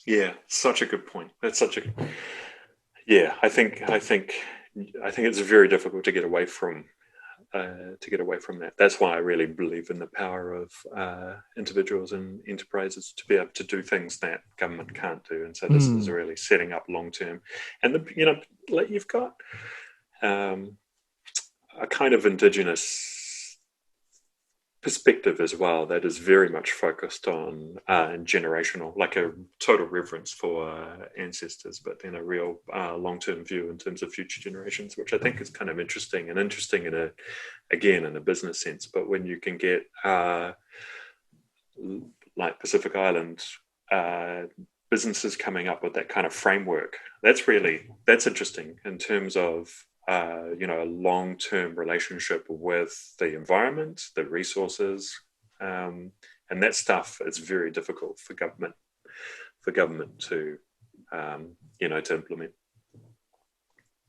B: Yeah, such a good point. I think it's very difficult to get away from that. That's why I really believe in the power of individuals and enterprises to be able to do things that government can't do. And so this is really setting up long term. And you've got a kind of indigenous perspective as well that is very much focused on generational, like a total reverence for ancestors, but then a real long-term view in terms of future generations, which I think is kind of interesting in a business sense. But when you can get like Pacific Island businesses coming up with that kind of framework, that's interesting in terms of a long-term relationship with the environment, the resources, and that stuff is very difficult for government to to implement.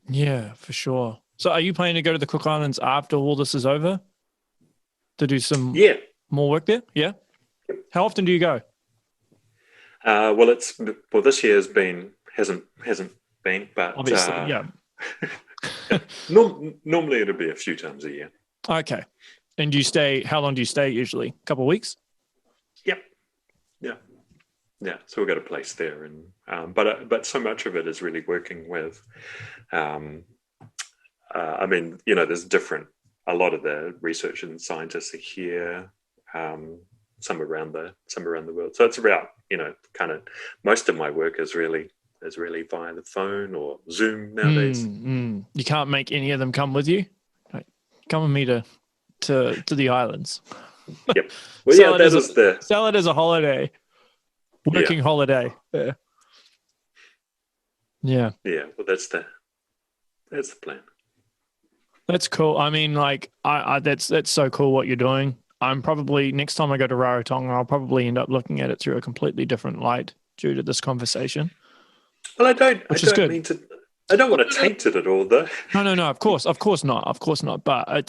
A: Yeah, for sure. So are you planning to go to the Cook Islands after all this is over to do some more work there? Yeah. How often do you go?
B: This year hasn't been, but
A: obviously,
B: normally it'll be a few times a year.
A: Okay. And how long do you stay usually? A couple of weeks?
B: Yep. Yeah. So we've got a place there, and but so much of it is really working with. There's a lot of the research and scientists are here, some around the world. So it's about kind of most of my work is really via the phone or Zoom nowadays.
A: You can't make any of them come with you? Like, come with me to the islands.
B: Yep. Well,
A: sell it as a holiday. Working holiday. Yeah. Yeah.
B: Yeah. Well, that's the plan.
A: That's cool. I mean, like, that's so cool what you're doing. I'm probably, next time I go to Rarotonga, I'll probably end up looking at it through a completely different light due to this conversation.
B: Well, I don't want to taint it at all, though.
A: No. Of course not. But I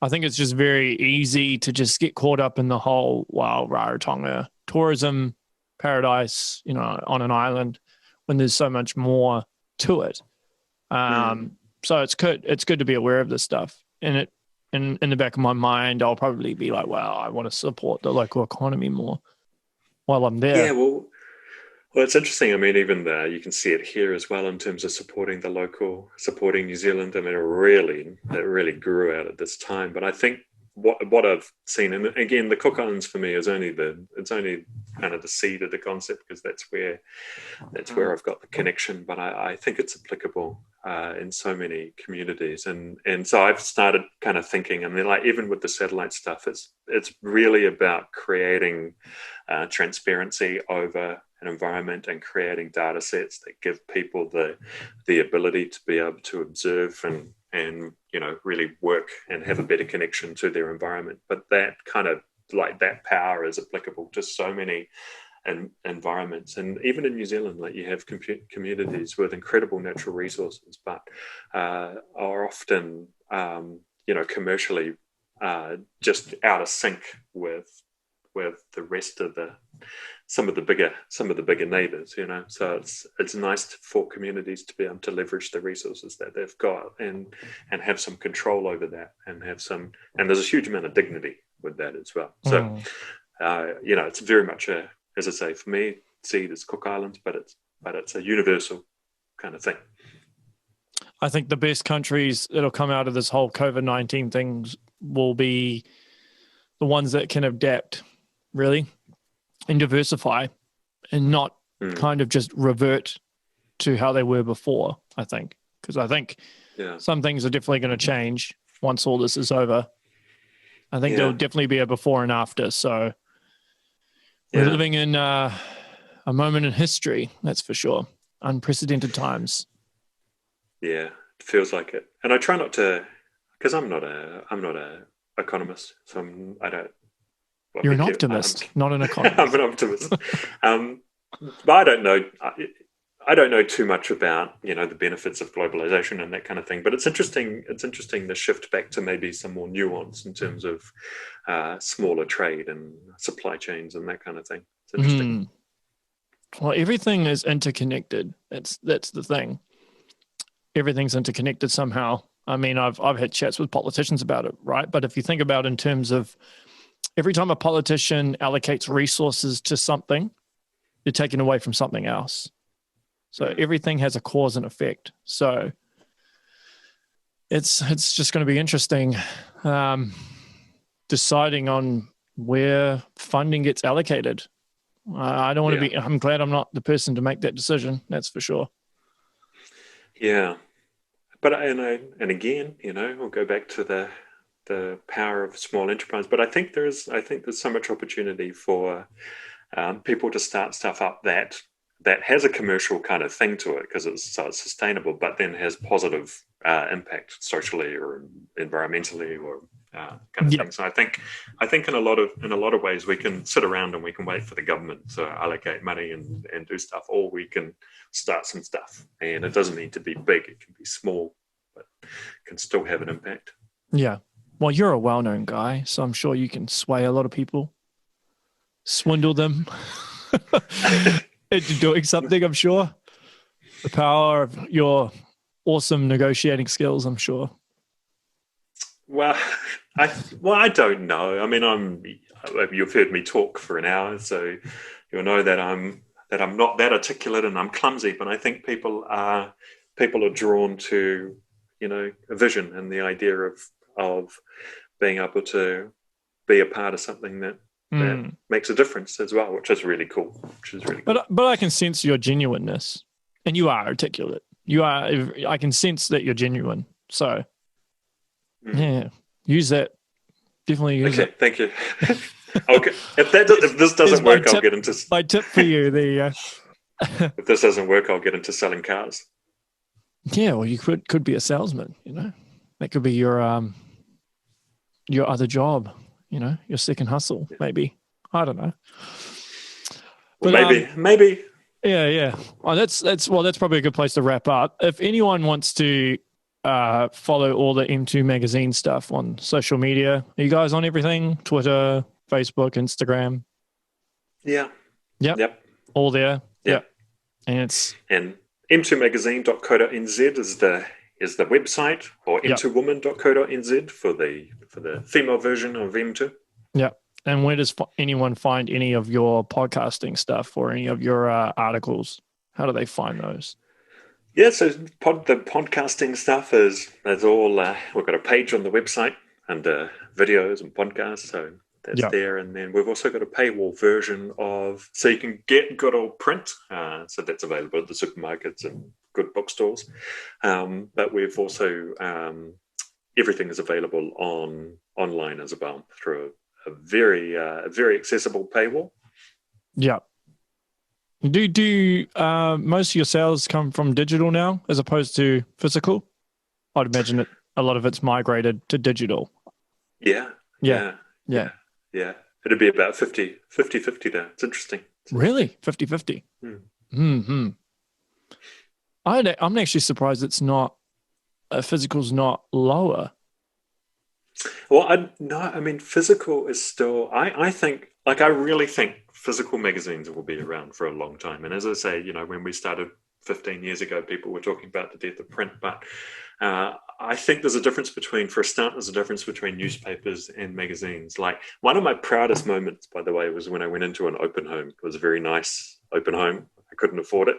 A: think it's just very easy to just get caught up in the whole Rarotonga tourism paradise, on an island when there's so much more to it. So it's good to be aware of this stuff. And in the back of my mind, I'll probably be like, wow, I want to support the local economy more while I'm there.
B: Yeah, well, it's interesting. I mean, even you can see it here as well in terms of supporting New Zealand. I mean, it really grew out at this time. But I think what I've seen, and again, the Cook Islands for me is only kind of the seed of the concept, because that's where I've got the connection. But I think it's applicable in so many communities, and so I've started kind of thinking. I mean, like even with the satellite stuff, it's really about creating transparency over an environment and creating data sets that give people the ability to be able to observe and really work and have a better connection to their environment. But that kind of like that power is applicable to so many environments, and even in New Zealand, like you have communities with incredible natural resources, but are often commercially just out of sync with the rest of some of the bigger neighbors, so it's nice for communities to be able to leverage the resources that they've got and have some control over that, and there's a huge amount of dignity with that as well. So it's very much as I say, for me, seed is Cook Islands, but it's a universal kind of thing.
A: I think the best countries that'll come out of this whole COVID-19 thing will be the ones that can adapt, really, and diversify, and not kind of just revert to how they were before, I think. Because I think some things are definitely going to change once all this is over. I think there'll definitely be a before and after. So we're living in a moment in history, that's for sure. Unprecedented times.
B: Yeah, it feels like it. And I try not to, because I'm not a economist, so I don't. Well,
A: you're an optimist, not an economist.
B: I'm an optimist, but I don't know. I don't know too much about the benefits of globalization and that kind of thing. But it's interesting. It's interesting the shift back to maybe some more nuance in terms of smaller trade and supply chains and that kind of thing. It's interesting.
A: Well, everything is interconnected. That's the thing. Everything's interconnected somehow. I mean, I've had chats with politicians about it, right? But if you think about it in terms of every time a politician allocates resources to something, they're taken away from something else. So everything has a cause and effect. So it's just going to be interesting deciding on where funding gets allocated. I don't want to be. I'm glad I'm not the person to make that decision. That's for sure.
B: Yeah, but and again, we'll go back to the power of small enterprise. But I think there's so much opportunity for people to start stuff up that has a commercial kind of thing to it, because it's sustainable, but then has positive impact socially or environmentally or kind of thing. So I think in a lot of ways we can sit around and we can wait for the government to allocate money and do stuff, or we can start some stuff, and it doesn't need to be big. It can be small, but can still have an impact.
A: Yeah. Well, you're a well-known guy, so I'm sure you can sway a lot of people, swindle them into doing something, I'm sure. The power of your awesome negotiating skills, I'm sure.
B: Well, I don't know. I mean, you've heard me talk for an hour, so you'll know that I'm not that articulate and I'm clumsy, but I think people are drawn to, a vision and the idea of being able to be a part of something that makes a difference as well, which is really cool.
A: But I can sense your genuineness, and you are articulate. I can sense that you're genuine. So use that. Definitely use it.
B: Okay, thank you. Okay, if this doesn't work, I'll get into
A: my tip for you. There you go.
B: If this doesn't work, I'll get into selling cars.
A: Yeah, well, you could be a salesman. That could be your other job. Your second hustle, maybe. I don't know.
B: But maybe.
A: Yeah. Oh, that's probably a good place to wrap up. If anyone wants to follow all the M2 magazine stuff on social media, are you guys on everything? Twitter, Facebook, Instagram?
B: Yeah.
A: Yep. All there.
B: Yep.
A: And
B: m2magazine.co.nz is the website, or m2woman.co.nz for the female version of M2.
A: Yeah. And where does anyone find any of your podcasting stuff or any of your articles? How do they find those?
B: Yeah, so the podcasting stuff is all, we've got a page on the website, under videos and podcasts. So that's there. And then we've also got a paywall version so you can get good old print. So that's available at the supermarkets and good bookstores. But we've also, everything is available online as well through a very accessible paywall.
A: Yeah. Do most of your sales come from digital now as opposed to physical? I'd imagine that a lot of it's migrated to digital.
B: Yeah. It'd be about 50-50 now. It's interesting.
A: Really? 50-50? Mm-hmm. I'm actually surprised it's not, physical's not lower.
B: Well, physical is still, I think, I really think physical magazines will be around for a long time. And as I say, when we started 15 years ago, people were talking about the death of print, but I think there's a difference between newspapers and magazines. Like, one of my proudest moments, by the way, was when I went into an open home. It was a very nice open home. I couldn't afford it.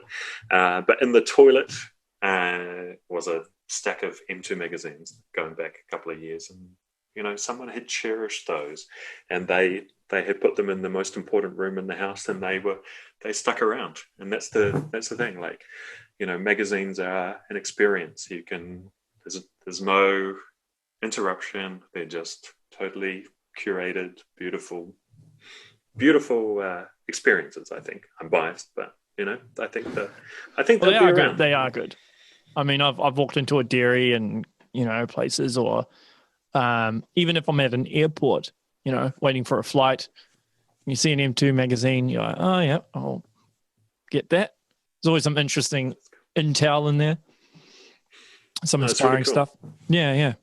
B: But in the toilet was a stack of M2 magazines going back a couple of years. And, someone had cherished those, and they had put them in the most important room in the house, and they stuck around. And that's the thing. Like, magazines are an experience. There's no interruption. They're just totally curated, beautiful experiences. I think I'm biased, but I think
A: they are good. They are good. I mean, I've walked into a dairy and places, or even if I'm at an airport, waiting for a flight, you see an M2 magazine, you're like, oh yeah, I'll get that. There's always some interesting intel in there, some inspiring really cool stuff. Yeah.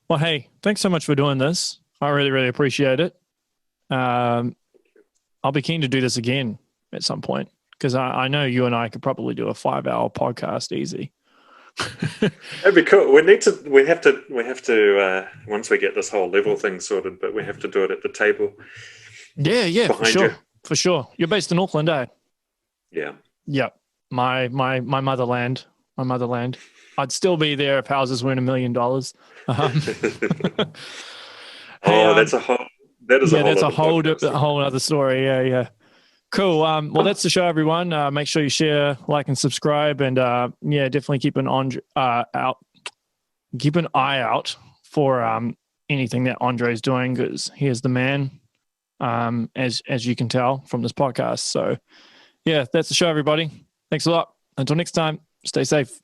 A: Well, hey, thanks so much for doing this. I really, really appreciate it. I'll be keen to do this again at some point, because I know you and I could probably do a 5-hour podcast easy.
B: That'd be cool. We have to once we get this whole level thing sorted, but we have to do it at the table.
A: Yeah, for sure. You're based in Auckland, eh?
B: Yeah.
A: My motherland. I'd still be there if houses weren't $1 million.
B: That's a whole
A: other story. Yeah. Cool. Well, that's the show, everyone. Make sure you share, like, and subscribe, and definitely keep an eye out for anything that Andre's doing, because he is the man, as you can tell from this podcast. So, yeah, that's the show, everybody. Thanks a lot. Until next time, stay safe.